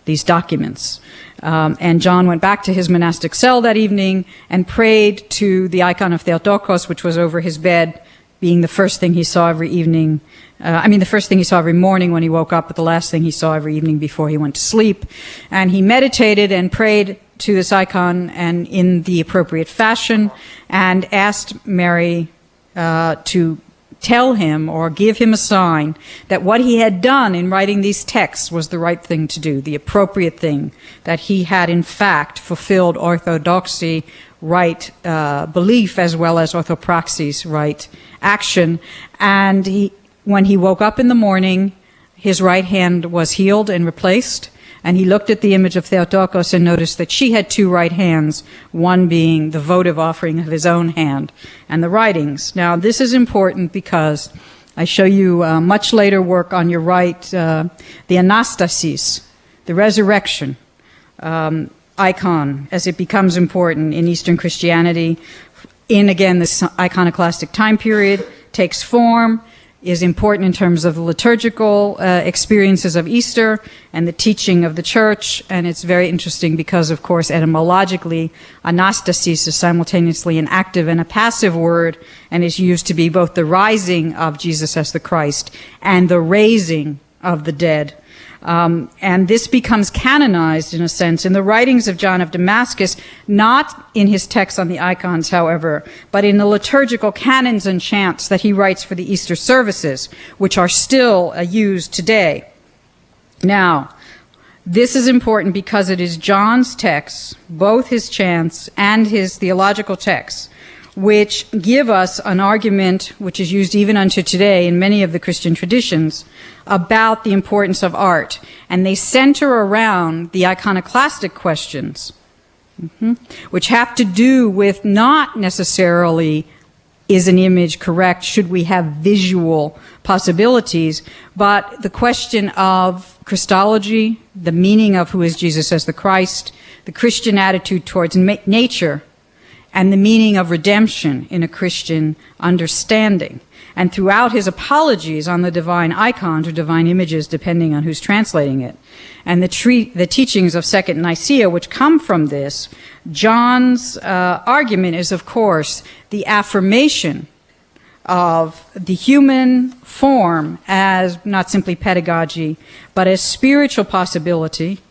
S5: these documents. And John went back to his monastic cell that evening and prayed to the icon of Theotokos, which was over his bed, being the first thing he saw every evening. The first thing he saw every morning when he woke up, but the last thing he saw every evening before he went to sleep. And he meditated and prayed to this icon and in the appropriate fashion, and asked Mary to tell him or give him a sign that what he had done in writing these texts was the right thing to do, the appropriate thing, that he had in fact fulfilled orthodoxy, right belief, as well as orthopraxis, right action. And when he woke up in the morning, his right hand was healed and replaced, and he looked at the image of Theotokos and noticed that she had two right hands, one being the votive offering of his own hand, and the writings. Now, this is important because I show you much later work on your right, the Anastasis, the resurrection icon, as it becomes important in Eastern Christianity. In, again, this iconoclastic time period, takes form, is important in terms of the liturgical experiences of Easter and the teaching of the church. And it's very interesting because, of course, etymologically, anastasis is simultaneously an active and a passive word, and is used to be both the rising of Jesus as the Christ and the raising of the dead. And this becomes canonized, in a sense, in the writings of John of Damascus, not in his texts on the icons, however, but in the liturgical canons and chants that he writes for the Easter services, which are still used today. Now, this is important because it is John's texts, both his chants and his theological texts, which give us an argument which is used even unto today in many of the Christian traditions about the importance of art. And they center around the iconoclastic questions, which have to do with not necessarily is an image correct, should we have visual possibilities, but the question of Christology, the meaning of who is Jesus as the Christ, the Christian attitude towards nature, and the meaning of redemption in a Christian understanding. And throughout his apologies on the divine icons or divine images, depending on who's translating it, and the teachings of Second Nicaea, which come from this, John's argument is, of course, the affirmation of the human form as not simply pedagogy, but as spiritual possibility.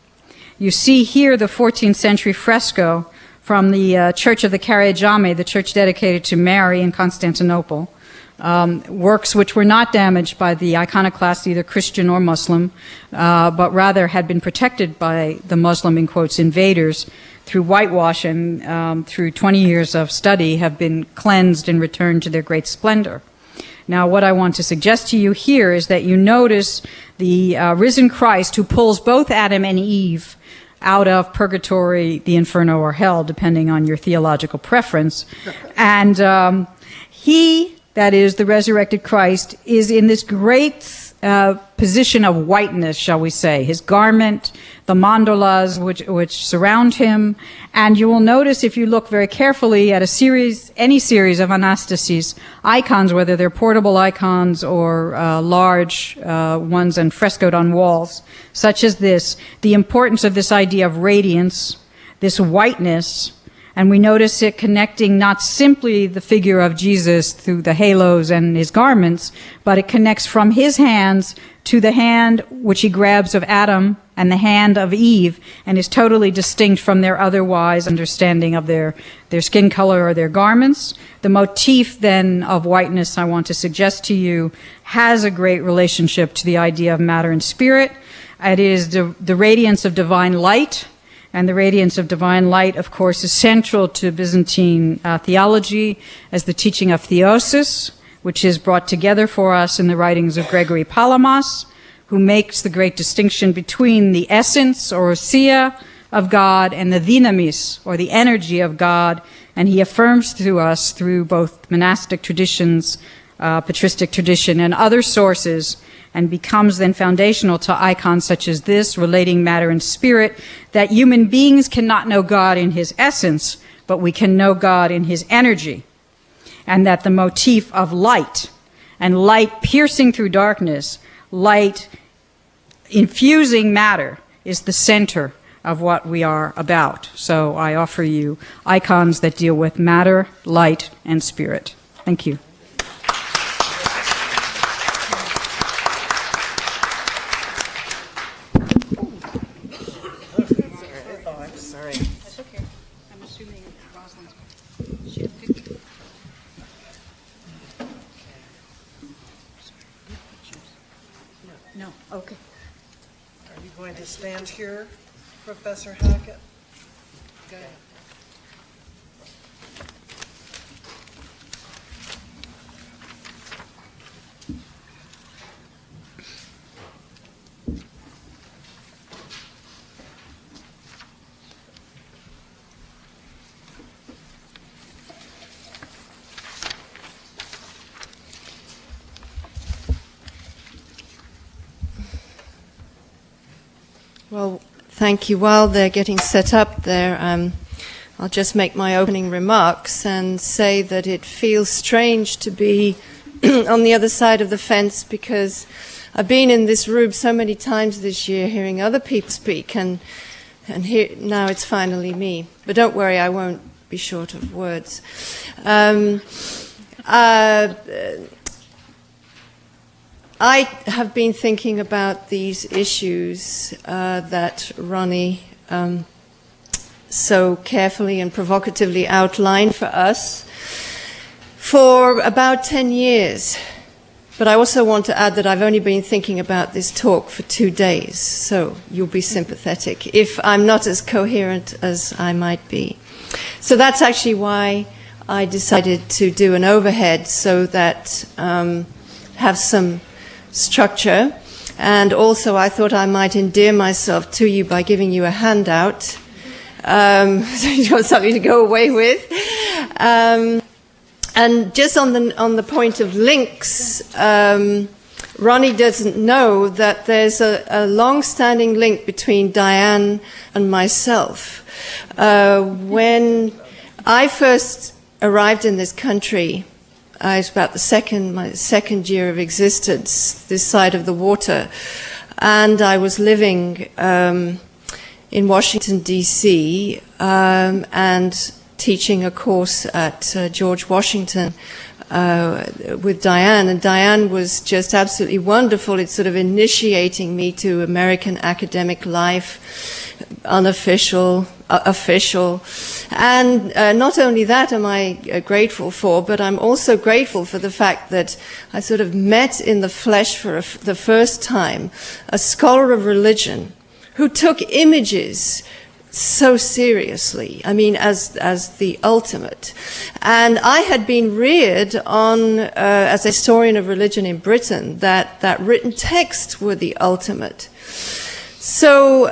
S5: You see here the 14th century fresco from the Church of the Caraigiame, the church dedicated to Mary in Constantinople, works which were not damaged by the iconoclast, either Christian or Muslim, but rather had been protected by the Muslim, in quotes, invaders through whitewash, and through 20 years of study have been cleansed and returned to their great splendor. Now, what I want to suggest to you here is that you notice the risen Christ who pulls both Adam and Eve out of purgatory, the inferno, or hell, depending on your theological preference. And he that is the resurrected Christ, is in this great position of whiteness, shall we say. His garment, the mandalas which surround him, and you will notice if you look very carefully at any series of anastases, icons, whether they're portable icons or large ones and frescoed on walls, such as this, the importance of this idea of radiance, this whiteness. And we notice it connecting not simply the figure of Jesus through the halos and his garments, but it connects from his hands to the hand which he grabs of Adam and the hand of Eve, and is totally distinct from their otherwise understanding of their skin color or their garments. The motif then of whiteness, I want to suggest to you, has a great relationship to the idea of matter and spirit. It is the radiance of divine light. And the radiance of divine light, of course, is central to Byzantine theology as the teaching of theosis, which is brought together for us in the writings of Gregory Palamas, who makes the great distinction between the essence, or ousia, of God and the dynamis, or the energy of God. And he affirms to us through both monastic traditions, patristic tradition, and other sources, and becomes then foundational to icons such as this, relating matter and spirit, that human beings cannot know God in his essence, but we can know God in his energy. And that the motif of light, and light piercing through darkness, light infusing matter, is the center of what we are about. So I offer you icons that deal with matter, light, and spirit. Thank you.
S3: Okay. Are you going to stand here, Professor Hackett? Okay.
S6: Well, thank you. While they're getting set up there, I'll just make my opening remarks and say that it feels strange to be on the other side of the fence, because I've been in this room so many times this year hearing other people speak, and here, now it's finally me. But don't worry, I won't be short of words. I have been thinking about these issues that Ronnie so carefully and provocatively outlined for us for about 10 years. But I also want to add that I've only been thinking about this talk for 2 days, so you'll be sympathetic if I'm not as coherent as I might be. So that's actually why I decided to do an overhead, so that have some structure. And also I thought I might endear myself to you by giving you a handout, so you've got something to go away with. And just on the point of links, Ronnie doesn't know that there's a long-standing link between Diane and myself. When I first arrived in this country, it was about my second year of existence, this side of the water, and I was living in Washington, D.C., and teaching a course at George Washington with Diane, and Diane was just absolutely wonderful. It's sort of initiating me to American academic life, unofficial, official. And not only that am I grateful for, but I'm also grateful for the fact that I sort of met in the flesh for the first time a scholar of religion who took images so seriously, I mean, as the ultimate. And I had been reared on, as a historian of religion in Britain, that written texts were the ultimate. So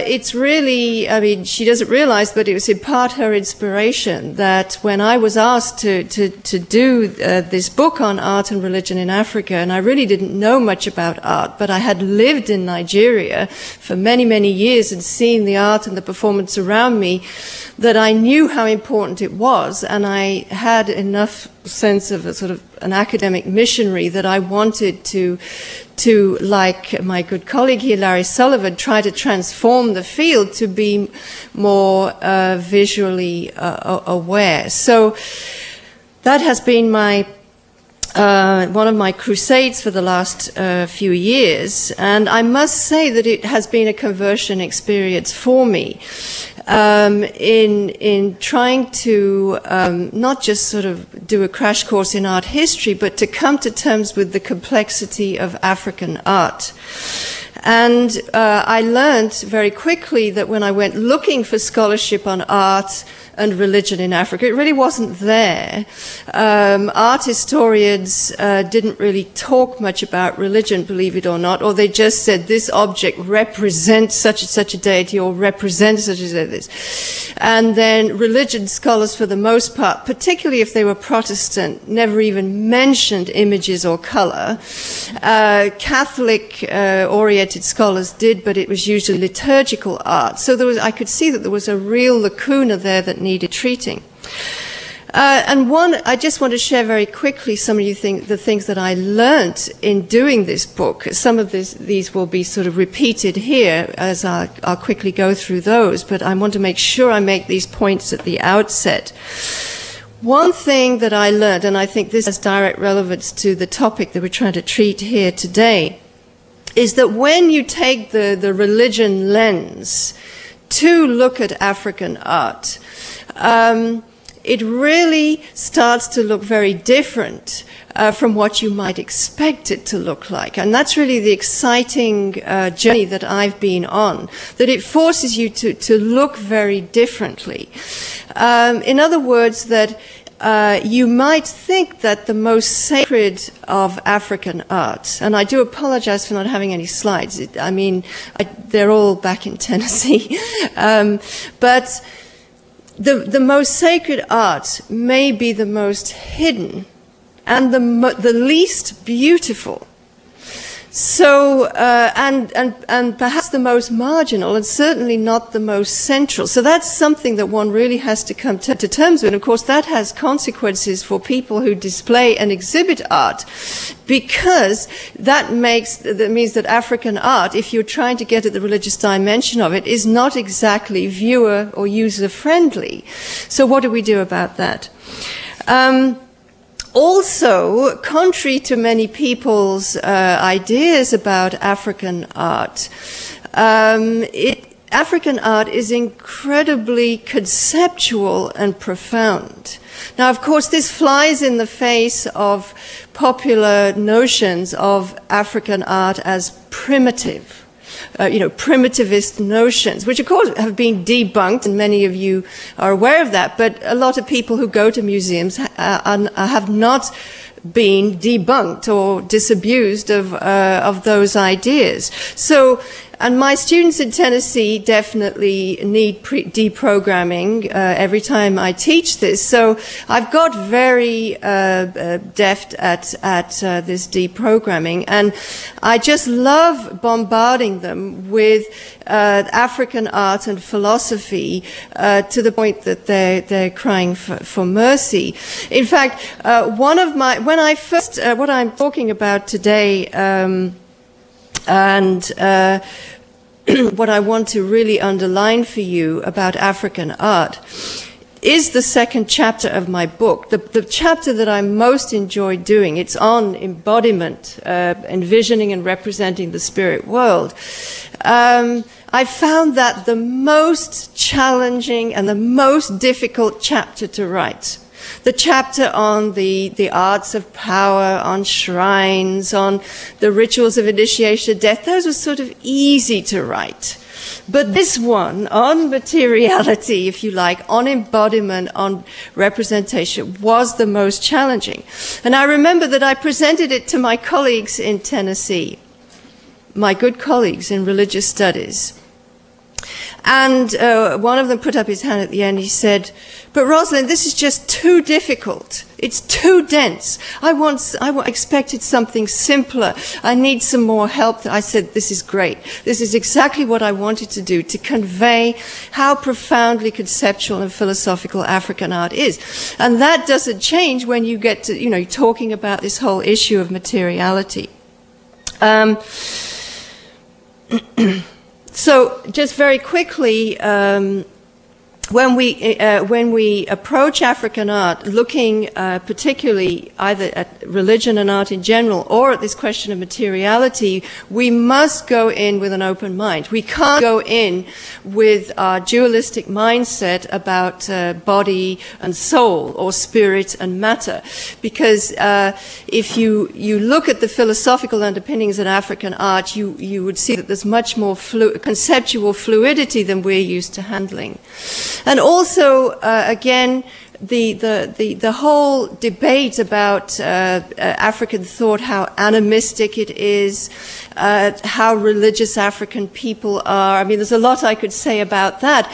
S6: it's really, I mean, she doesn't realize, but it was in part her inspiration that when I was asked to do this book on art and religion in Africa, and I really didn't know much about art, but I had lived in Nigeria for many, many years and seen the art and the performance around me, that I knew how important it was, and I had enough sense of a sort of an academic missionary that I wanted to, like my good colleague here, Larry Sullivan, try to transform the field to be more visually aware. So that has been my one of my crusades for the last few years, and I must say that it has been a conversion experience for me. In trying to not just sort of do a crash course in art history, but to come to terms with the complexity of African art. And I learned very quickly that when I went looking for scholarship on art and religion in Africa, it really wasn't there. Art historians didn't really talk much about religion, believe it or not, or they just said this object represents such and such a deity or represents such and such a this. And then religion scholars, for the most part, particularly if they were Protestant, never even mentioned images or color. Catholic-oriented scholars did, but it was usually liturgical art. So I could see that there was a real lacuna there that needed treating. I just want to share very quickly some of the things that I learnt in doing this book. Some of these will be sort of repeated here as I'll quickly go through those, but I want to make sure I make these points at the outset. One thing that I learned, and I think this has direct relevance to the topic that we're trying to treat here today, is that when you take the religion lens to look at African art, it really starts to look very different from what you might expect it to look like. And that's really the exciting journey that I've been on, that it forces you to look very differently. In other words, that you might think that the most sacred of African art, and I do apologize for not having any slides. They're all back in Tennessee. But the most sacred art may be the most hidden and the least beautiful. So, and perhaps the most marginal, and certainly not the most central. So that's something that one really has to come to terms with. And of course, that has consequences for people who display and exhibit art, because that means that African art, if you're trying to get at the religious dimension of it, is not exactly viewer or user friendly. So what do we do about that? Also, contrary to many people's ideas about African art, African art is incredibly conceptual and profound. Now, of course, this flies in the face of popular notions of African art as primitive. Primitivist notions, which of course have been debunked, and many of you are aware of that, but a lot of people who go to museums have not been debunked or disabused of those ideas. So, and my students in Tennessee definitely need deprogramming every time I teach this. So I've got very deft at this deprogramming, and I just love bombarding them with African art and philosophy to the point that they're crying for mercy. In fact, what I'm talking about today, what I want to really underline for you about African art is the second chapter of my book, the chapter that I most enjoy doing. It's on embodiment, envisioning and representing the spirit world. I found that the most challenging and the most difficult chapter to write. The chapter on the arts of power, on shrines, on the rituals of initiation, death, those were sort of easy to write. But this one, on materiality, if you like, on embodiment, on representation, was the most challenging. And I remember that I presented it to my colleagues in Tennessee. my good colleagues in religious studies. And one of them put up his hand at the end. He said, "But Rosalind, this is just too difficult. It's too dense. I expected something simpler. I need some more help." I said, "This is great. This is exactly what I wanted to do, to convey how profoundly conceptual and philosophical African art is." And that doesn't change when you get to, talking about this whole issue of materiality. So, just very quickly, when we approach African art, looking particularly either at religion and art in general, or at this question of materiality, we must go in with an open mind. We can't go in with our dualistic mindset about body and soul, or spirit and matter, because if you look at the philosophical underpinnings in African art, you would see that there's much more conceptual fluidity than we're used to handling. And also, again, the whole debate about African thought, how animistic it is, how religious African people are. I mean, there's a lot I could say about that,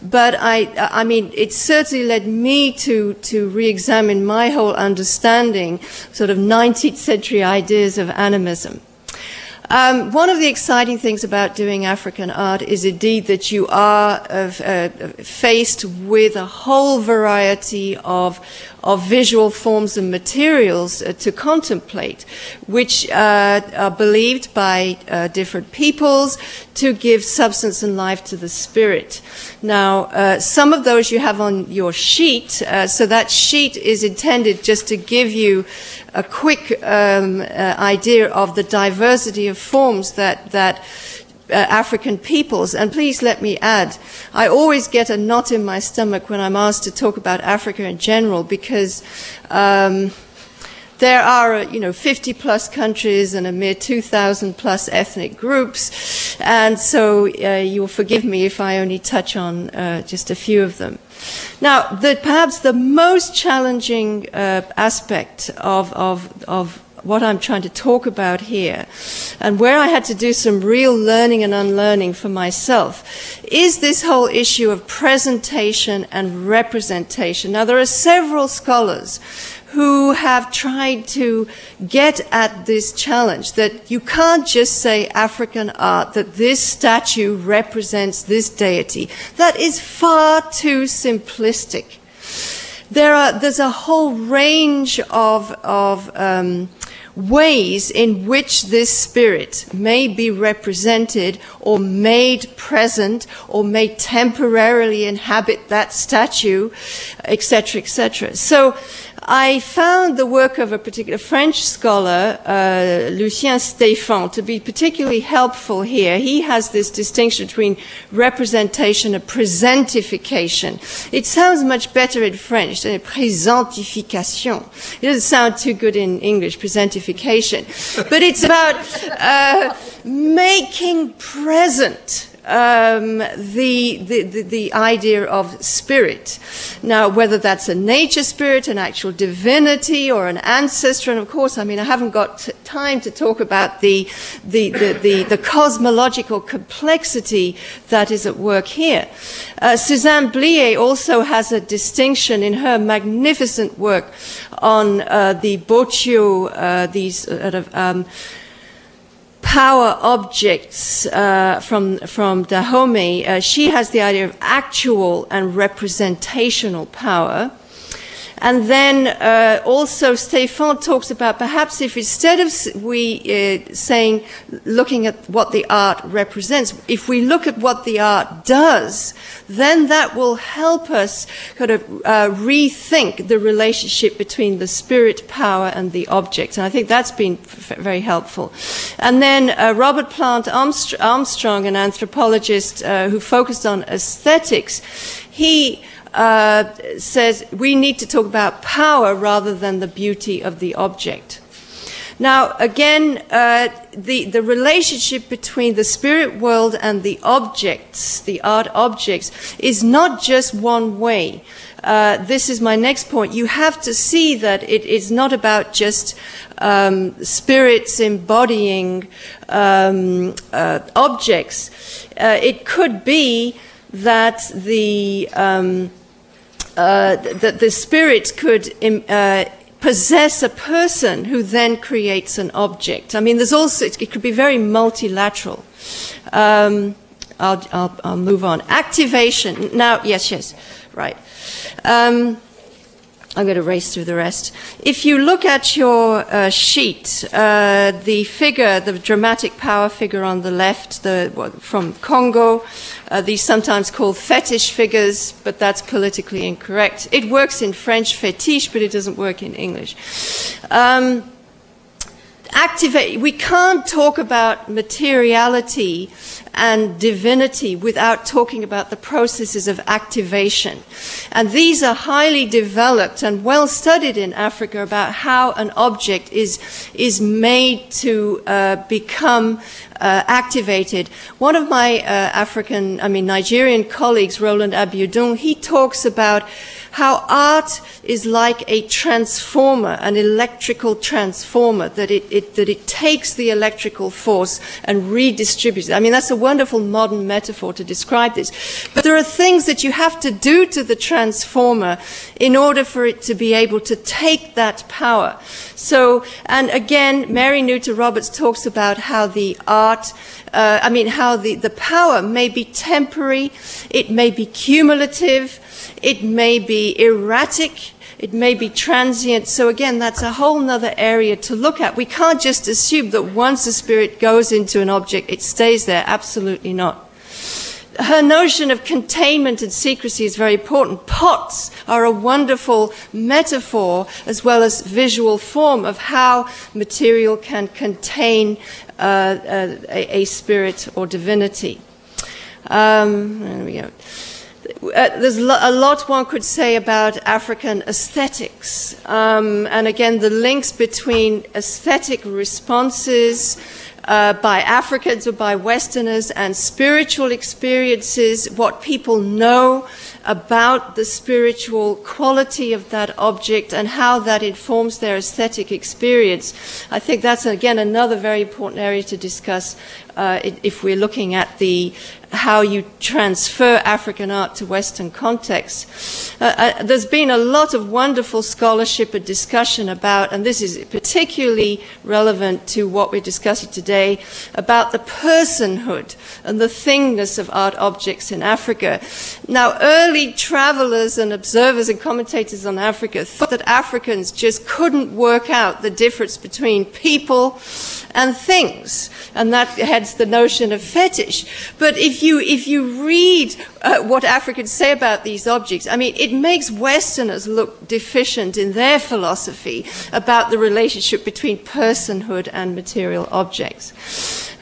S6: but I mean, it certainly led me to re-examine my whole understanding, sort of 19th century ideas of animism. One of the exciting things about doing African art is indeed that you are faced with a whole variety of visual forms and materials to contemplate, which are believed by different peoples to give substance and life to the spirit. Now, some of those you have on your sheet, so that sheet is intended just to give you a quick idea of the diversity of forms that African peoples, and please let me add, I always get a knot in my stomach when I'm asked to talk about Africa in general, because there are, 50 plus countries and a mere 2,000 plus ethnic groups, and so you'll forgive me if I only touch on just a few of them. Now, perhaps the most challenging aspect of what I'm trying to talk about here, and where I had to do some real learning and unlearning for myself, is this whole issue of presentation and representation. Now, there are several scholars who have tried to get at this challenge, that you can't just say African art, that this statue represents this deity. That is far too simplistic. There's a whole range of ways in which this spirit may be represented or made present or may temporarily inhabit that statue, etc., etc. So I found the work of a particular French scholar, Lucien Stéphan, to be particularly helpful here. He has this distinction between representation and presentification. It sounds much better in French than présentification. It doesn't sound too good in English, presentification. But it's about making present the idea of spirit. Now, whether that's a nature spirit, an actual divinity, or an ancestor, and of course, I haven't got time to talk about the cosmological complexity that is at work here. Suzanne Blier also has a distinction in her magnificent work on the Boccio, these sort of power objects from Dahomey. She has the idea of actual and representational power. And then also Stéphan talks about perhaps if instead of looking at what the art represents, if we look at what the art does, then that will help us kind of rethink the relationship between the spirit power and the object. And I think that's been very helpful. And then Robert Plant Armstrong, an anthropologist who focused on aesthetics, he says we need to talk about power rather than the beauty of the object. Now, again, the relationship between the spirit world and the objects, the art objects, is not just one way. This is my next point. You have to see that it is not about just spirits embodying objects. It could be that the spirit could possess a person who then creates an object. I mean, there's also, it could be very multilateral. I'll move on. Activation. Now, yes, right. I'm going to race through the rest. If you look at your sheet, the figure, the dramatic power figure on the left, from Congo, these sometimes called fetish figures, but that's politically incorrect. It works in French, fétiche, but it doesn't work in English. We can't talk about materiality and divinity without talking about the processes of activation. And these are highly developed and well studied in Africa about how an object is made to become activated. One of my Nigerian colleagues, Roland Abiodun, he talks about how art is like a transformer, an electrical transformer, that it takes the electrical force and redistributes it. I mean, that's a wonderful modern metaphor to describe this. But there are things that you have to do to the transformer in order for it to be able to take that power. So, and again, Mary Newton Roberts talks about how the the power may be temporary, it may be cumulative, it may be erratic, it may be transient. So again, that's a whole other area to look at. We can't just assume that once the spirit goes into an object, it stays there. Absolutely not. Her notion of containment and secrecy is very important. Pots are a wonderful metaphor as well as visual form of how material can contain a spirit or divinity. There we go. There's a lot one could say about African aesthetics. And again, the links between aesthetic responses by Africans or by Westerners and spiritual experiences, what people know about the spiritual quality of that object and how that informs their aesthetic experience. I think that's, again, another very important area to discuss if we're looking at how you transfer African art to Western contexts. There's been a lot of wonderful scholarship and discussion about, and this is particularly relevant to what we're discussing today, about the personhood and the thingness of art objects in Africa. Now, early travelers and observers and commentators on Africa thought that Africans just couldn't work out the difference between people and things, and that hence the notion of fetish. But if you read what Africans say about these objects, I mean, it makes Westerners look deficient in their philosophy about the relationship between personhood and material objects.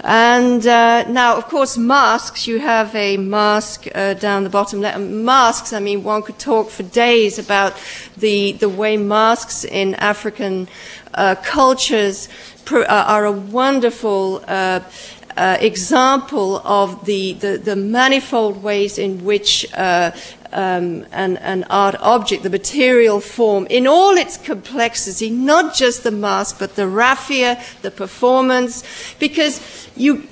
S6: And now, of course, masks. You have a mask down the bottom left. Masks, I mean, one could talk for days about the way masks in African cultures are a wonderful example of the manifold ways in which an art object, the material form, in all its complexity, not just the mask, but the raffia, the performance, because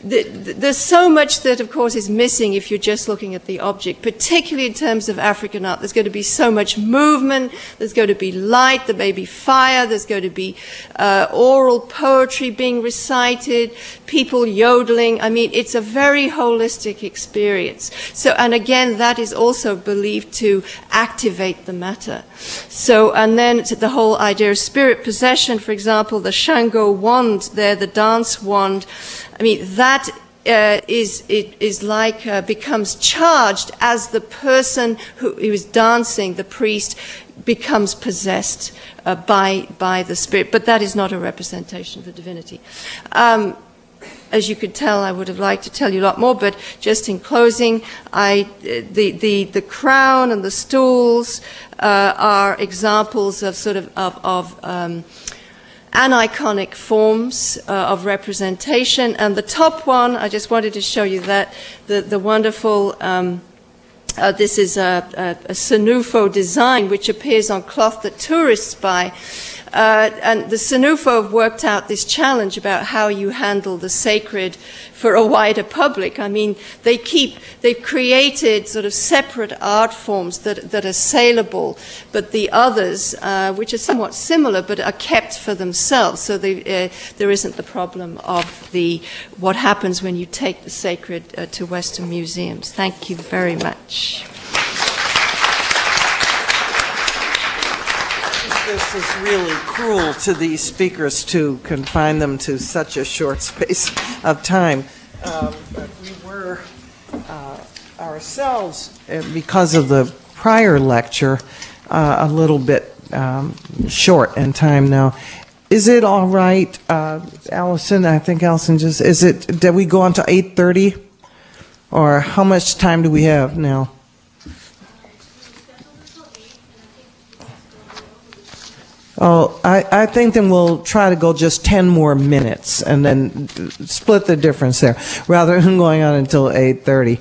S6: there's so much that, of course, is missing if you're just looking at the object, particularly in terms of African art. There's going to be so much movement, there's going to be light, there may be fire, there's going to be oral poetry being recited, people yodeling. I mean, it's a very holistic experience. So, and again, that is also believed to activate the matter. So, and then the whole idea of spirit possession, for example, the Shango wand there, the dance wand, I mean, that becomes charged as the person who is dancing, the priest, becomes possessed by the spirit. But that is not a representation of the divinity. As you could tell, I would have liked to tell you a lot more, but just in closing, the crown and the stools are examples of aniconic forms of representation. And the top one, I just wanted to show you that, the wonderful, this is a Senufo design which appears on cloth that tourists buy. And the Senufo have worked out this challenge about how you handle the sacred for a wider public. I mean, they've created sort of separate art forms that are saleable, but the others, which are somewhat similar, but are kept for themselves. So there isn't the problem of what happens when you take the sacred to Western museums. Thank you very much.
S3: This is really cruel to these speakers to confine them to such a short space of time. But we were ourselves, because of the prior lecture, a little bit short in time now. Is it all right, Allison? I think Allison did we go on to 8:30? Or how much time do we have now? Oh, I think then we'll try to go just 10 more minutes and then split the difference there, rather than going on until 8:30.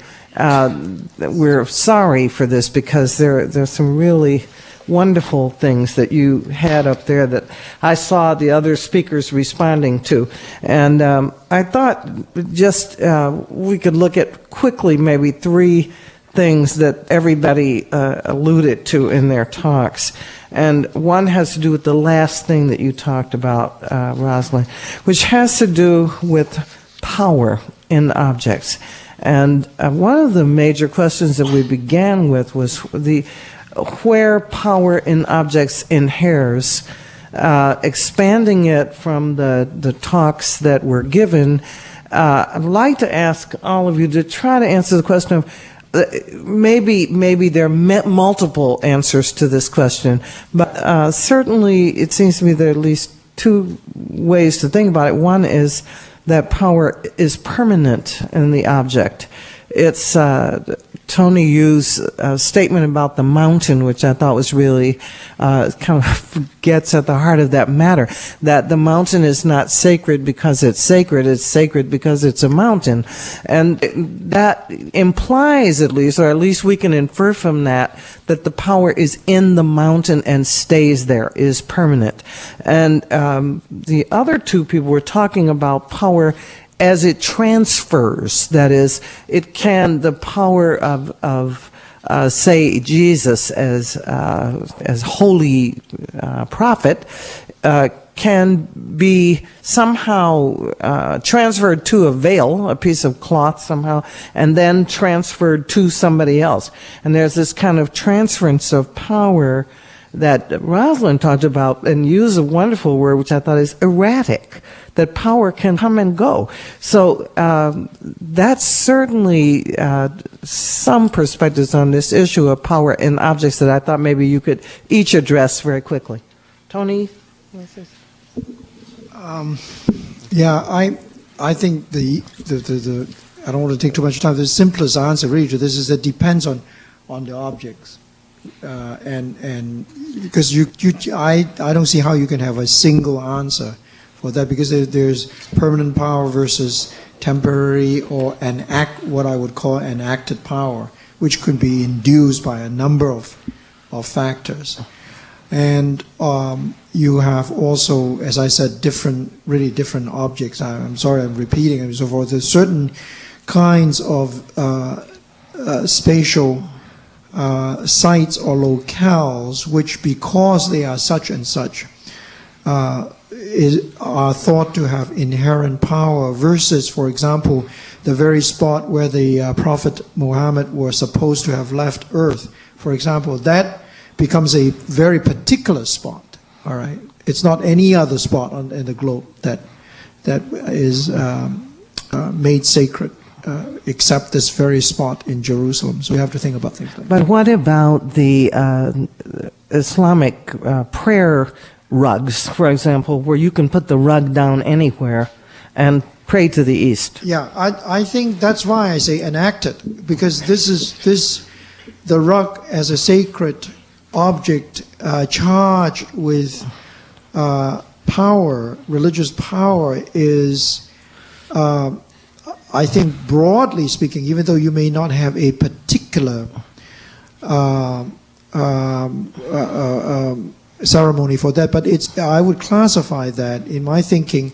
S3: We're sorry for this because there's some really wonderful things that you had up there that I saw the other speakers responding to. And I thought just we could look at quickly maybe 3 things that everybody alluded to in their talks. And one has to do with the last thing that you talked about, Rosalind, which has to do with power in objects. And one of the major questions that we began with was where power in objects inheres, expanding it from the talks that were given. I'd like to ask all of you to try to answer the question of maybe there are multiple answers to this question, but certainly it seems to me there are at least 2 ways to think about it. One is that power is permanent in the object. It's Tony Yu's statement about the mountain, which I thought was really kind of gets at the heart of that matter, that the mountain is not sacred because it's sacred because it's a mountain. And that implies, at least, or at least we can infer from that the power is in the mountain and stays there, is permanent. And the other 2 people were talking about power as it transfers. That is, the power of say Jesus as holy prophet can be somehow transferred to a veil, a piece of cloth somehow, and then transferred to somebody else. And there's this kind of transference of power that Rosalind talked about and used a wonderful word, which I thought is erratic, that power can come and go. So that's certainly some perspectives on this issue of power in objects that I thought maybe you could each address very quickly. Tony?
S4: Yeah, I think the I don't want to take too much time. The simplest answer really to this is that it depends on the objects. And because I don't see how you can have a single answer for that, because there's permanent power versus temporary or what I would call an acted power, which could be induced by a number of factors. And you have also, as I said, really different objects. I'm sorry I'm repeating and so forth. There's certain kinds of spatial sites or locales which, because they are such and such, are thought to have inherent power versus, for example, the very spot where the Prophet Muhammad was supposed to have left Earth. For example, that becomes a very particular spot. All right, it's not any other spot in the globe that is made sacred. Except this very spot in Jerusalem. So we have to think about things like that.
S3: But what about the Islamic prayer rugs, for example, where you can put the rug down anywhere and pray to the east?
S4: Yeah, I think that's why I say enacted, because the rug as a sacred object charged with power, religious power, is, I think, broadly speaking, even though you may not have a particular ceremony for that, but I would classify that, in my thinking,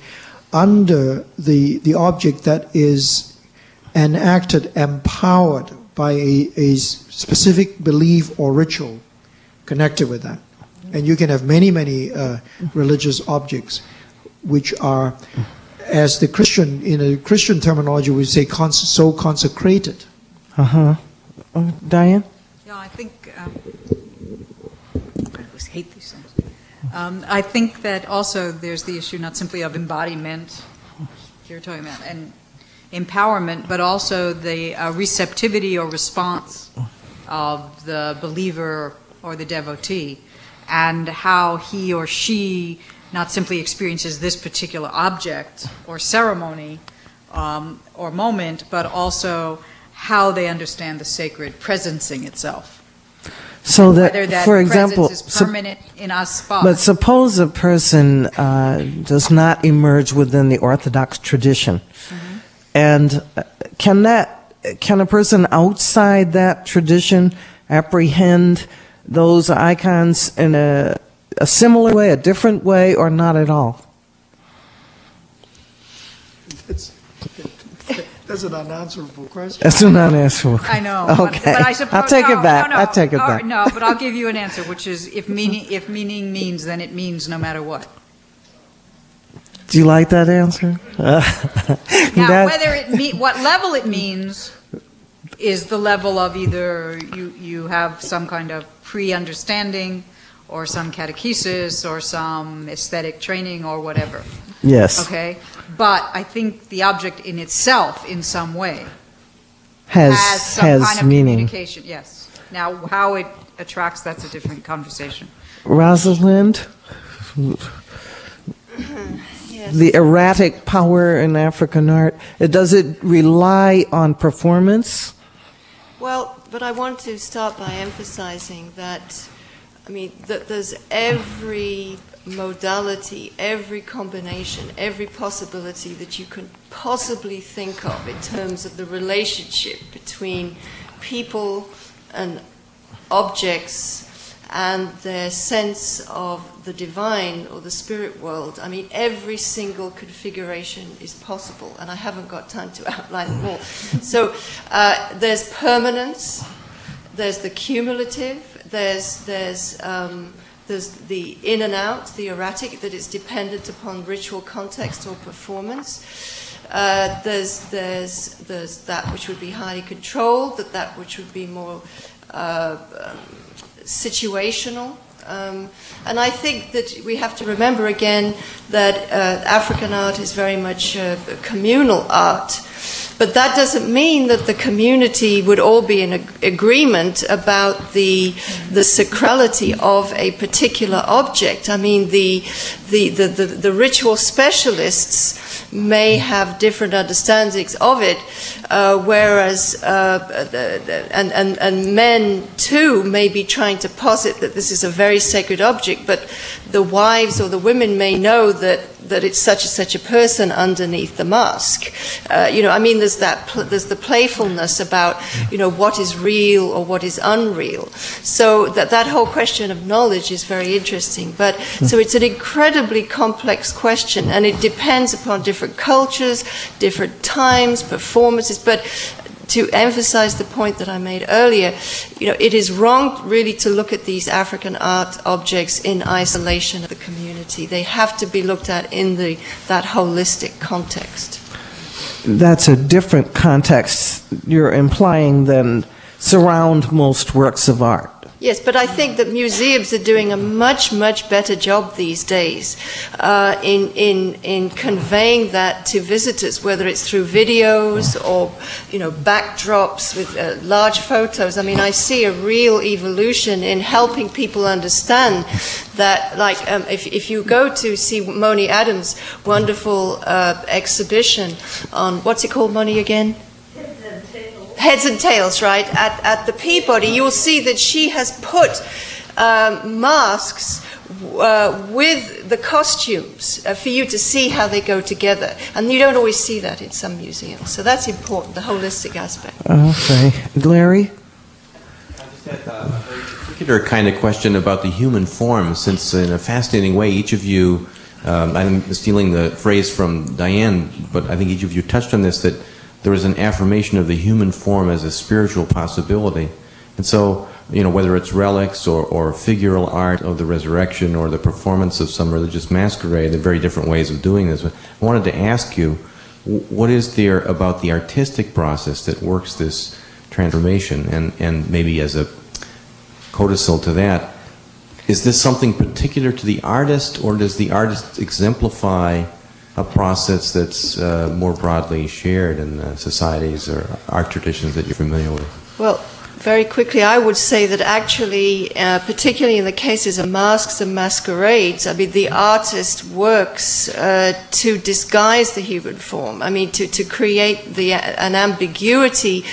S4: under the object that is enacted, empowered by a specific belief or ritual connected with that. And you can have many, many religious objects which are, as the Christian, in a Christian terminology, we say so consecrated.
S3: Diane?
S5: Yeah, I think, I always hate these things. I think that also there's the issue not simply of embodiment, you're talking about, and empowerment, but also the receptivity or response of the believer or the devotee, and how he or she not simply experiences this particular object or ceremony or moment, but also how they understand the sacred presencing itself.
S3: So that,
S5: whether that
S3: for example,
S5: presence is permanent in our spot.
S3: But suppose a person does not emerge within the Orthodox tradition, and can a person outside that tradition apprehend those icons in a similar way, a different way, or not at all?
S4: That's an unanswerable question.
S3: That's an unanswerable question.
S5: I know.
S3: Okay.
S5: But I suppose,
S3: I'll take it back.
S5: No,
S3: I'll take it back.
S5: No, but I'll give you an answer, which is if meaning means, then it means no matter what.
S3: Do you like that answer?
S5: Now, what level it means is the level of either you have some kind of pre-understanding or some catechesis or some aesthetic training or whatever.
S3: Yes.
S5: Okay? But I think the object in itself, in some way,
S3: has
S5: some kind of
S3: meaning.
S5: Communication. Yes. Now, how it attracts, that's a different conversation.
S3: Rosalind?
S6: Yes.
S3: The erratic power in African art, does it rely on performance?
S6: Well, but I want to start by emphasizing that, that there's every modality, every combination, every possibility that you can possibly think of in terms of the relationship between people and objects and their sense of the divine or the spirit world. Every single configuration is possible, and I haven't got time to outline them all. So there's permanence, there's the cumulative, there's the in and out, the erratic, that is dependent upon ritual context or performance. There's that which would be highly controlled, that which would be more situational. And I think that we have to remember again that African art is very much communal art. But that doesn't mean that the community would all be in agreement about the sacrality of a particular object. The ritual specialists may have different understandings of it, whereas and men too may be trying to posit that this is a very sacred object, but the wives or the women may know that it's such a person underneath the mask. There's the playfulness about what is real or what is unreal. So that whole question of knowledge is very interesting. But so it's an incredibly complex question, and it depends upon different cultures, different times, performances. But to emphasize the point that I made earlier, it is wrong really to look at these African art objects in isolation of the community. They have to be looked at in that holistic context.
S3: That's a different context you're implying than surround most works of art.
S6: Yes, but I think that museums are doing a much, much better job these days in conveying that to visitors, whether it's through videos or, backdrops with large photos. I see a real evolution in helping people understand that, if you go to see Moni Adams' wonderful exhibition on, what's it called, Moni, again? Heads and Tails, right, at the Peabody, you will see that she has put masks with the costumes for you to see how they go together. And you don't always see that in some museums. So that's important, the holistic aspect.
S3: Okay. Larry?
S1: I just had a very particular kind of question about the human form, since in a fascinating way, each of you, I'm stealing the phrase from Diane, but I think each of you touched on this, that there is an affirmation of the human form as a spiritual possibility. And so, whether it's relics or figural art of the resurrection or the performance of some religious masquerade, there are very different ways of doing this. But I wanted to ask you, what is there about the artistic process that works this transformation? And maybe as a codicil to that, is this something particular to the artist, or does the artist exemplify a process that's more broadly shared in societies or art traditions that you're familiar with?
S6: Well, very quickly, I would say that actually, particularly in the cases of masks and masquerades, I mean, the artist works to disguise the human form. I mean, to create an ambiguity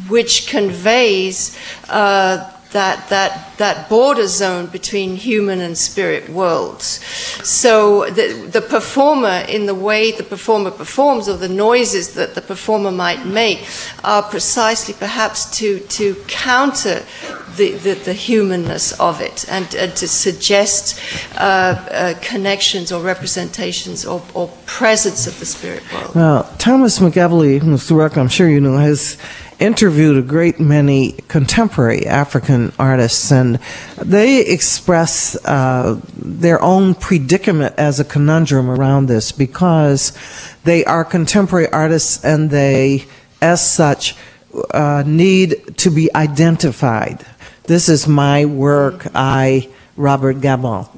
S6: which conveys that border zone between human and spirit worlds. So the performer, in the way the performer performs, or the noises that the performer might make, are precisely perhaps to counter the humanness of it, and to suggest connections or representations or presence of the spirit world.
S3: Well, Thomas McEvely, who's the work I'm sure you know, has interviewed a great many contemporary African artists, and they express their own predicament as a conundrum around this, because they are contemporary artists and they, as such, need to be identified. This is my work, Robert Gabon.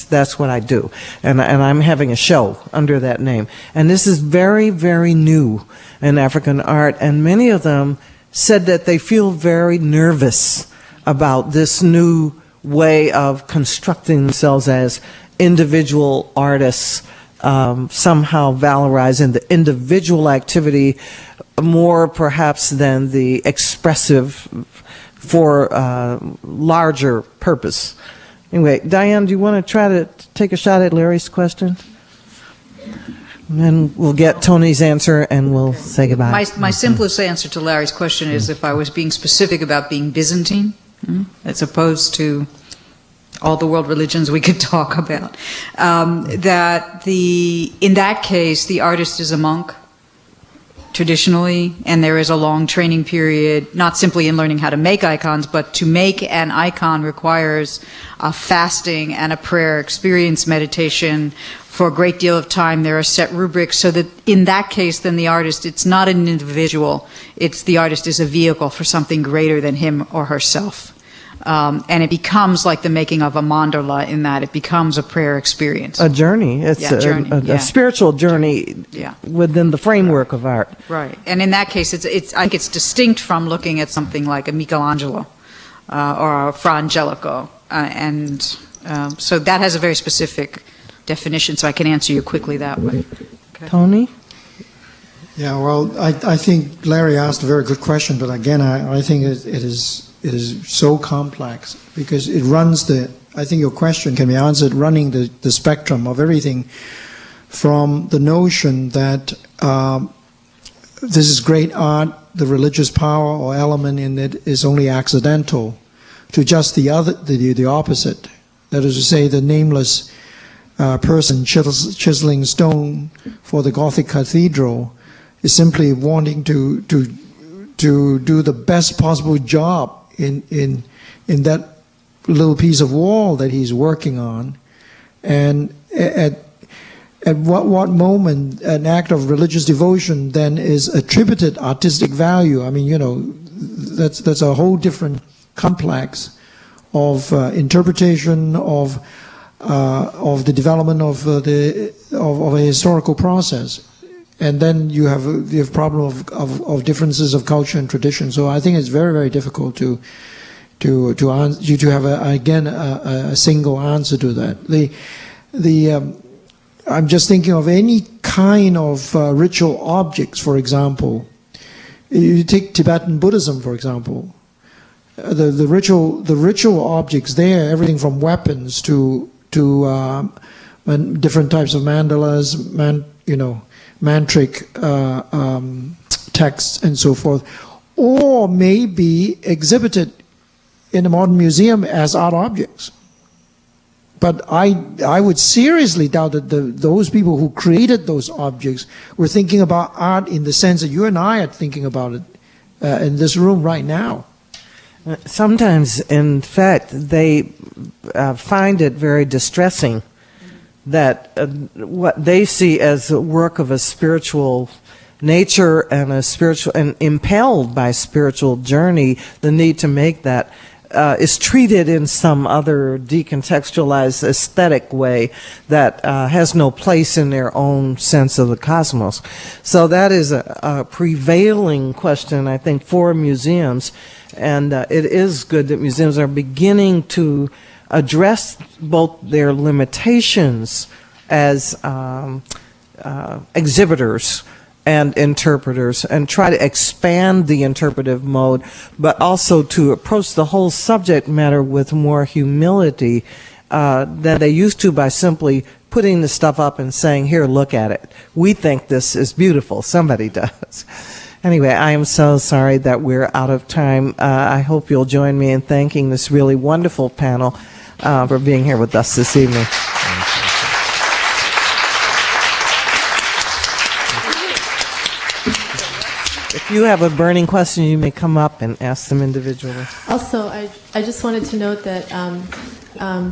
S3: That's what I do. And I'm having a show under that name. And this is very, very new in African art. And many of them said that they feel very nervous about this new way of constructing themselves as individual artists, somehow valorizing the individual activity more perhaps than the expressive for larger purpose. Anyway, Diane, do you want to try to take a shot at Larry's question? And then we'll get Tony's answer and we'll say goodbye.
S5: My simplest answer to Larry's question is, if I was being specific about being Byzantine, as opposed to all the world religions we could talk about, that in that case, the artist is a monk, traditionally, and there is a long training period, not simply in learning how to make icons, but to make an icon requires a fasting and a prayer experience, meditation for a great deal of time. There are set rubrics, so that in that case, then the artist, it's not an individual, the artist is a vehicle for something greater than him or herself. And it becomes like the making of a mandala, in that it becomes a prayer experience. A journey.
S3: It's a spiritual journey within the framework of art.
S5: Right. And in that case, I think it's distinct from looking at something like a Michelangelo or a Fra Angelico. So that has a very specific definition, so I can answer you quickly that way. Okay.
S3: Tony?
S4: Yeah, well, I think Larry asked a very good question, but again, I think it is so complex, because it runs I think your question can be answered running the spectrum of everything from the notion that this is great art, the religious power or element in it is only accidental, to just the opposite. That is to say, the nameless person chiseling stone for the Gothic cathedral is simply wanting to do the best possible job in that little piece of wall that he's working on. And at what moment an act of religious devotion then is attributed artistic value? I mean, that's a whole different complex of interpretation of the development of a historical process. And then you have the problem of differences of culture and tradition. So I think it's very, very difficult to have a single answer to that. I'm just thinking of any kind of ritual objects. For example, you take Tibetan Buddhism, for example. The ritual objects there, everything from weapons to to different types of mandalas, mantric texts and so forth, or may be exhibited in a modern museum as art objects. But I would seriously doubt that those people who created those objects were thinking about art in the sense that you and I are thinking about it in this room right now.
S3: Sometimes, in fact, they find it very distressing that what they see as a work of a spiritual nature and impelled by spiritual journey, the need to make that is treated in some other decontextualized aesthetic way that has no place in their own sense of the cosmos. So that is a prevailing question, I think, for museums. And it is good that museums are beginning to address both their limitations as exhibitors and interpreters and try to expand the interpretive mode, but also to approach the whole subject matter with more humility than they used to by simply putting the stuff up and saying, here, look at it. We think this is beautiful. Somebody does. Anyway, I am so sorry that we're out of time. I hope you'll join me in thanking this really wonderful panel for being here with us this evening. If you have a burning question, you may come up and ask them individually.
S2: Also, I just wanted to note that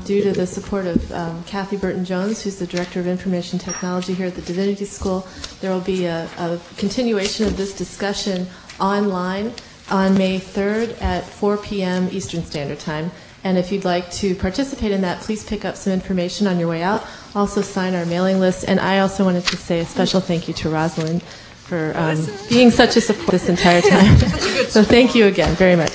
S2: due to the support of Kathy Burton-Jones, who's the Director of Information Technology here at the Divinity School, there will be a continuation of this discussion online on May 3rd at 4 p.m. Eastern Standard Time. And if you'd like to participate in that, please pick up some information on your way out. Also sign our mailing list. And I also wanted to say a special thank you to Rosalind for being such a support this entire time. So thank you again very much.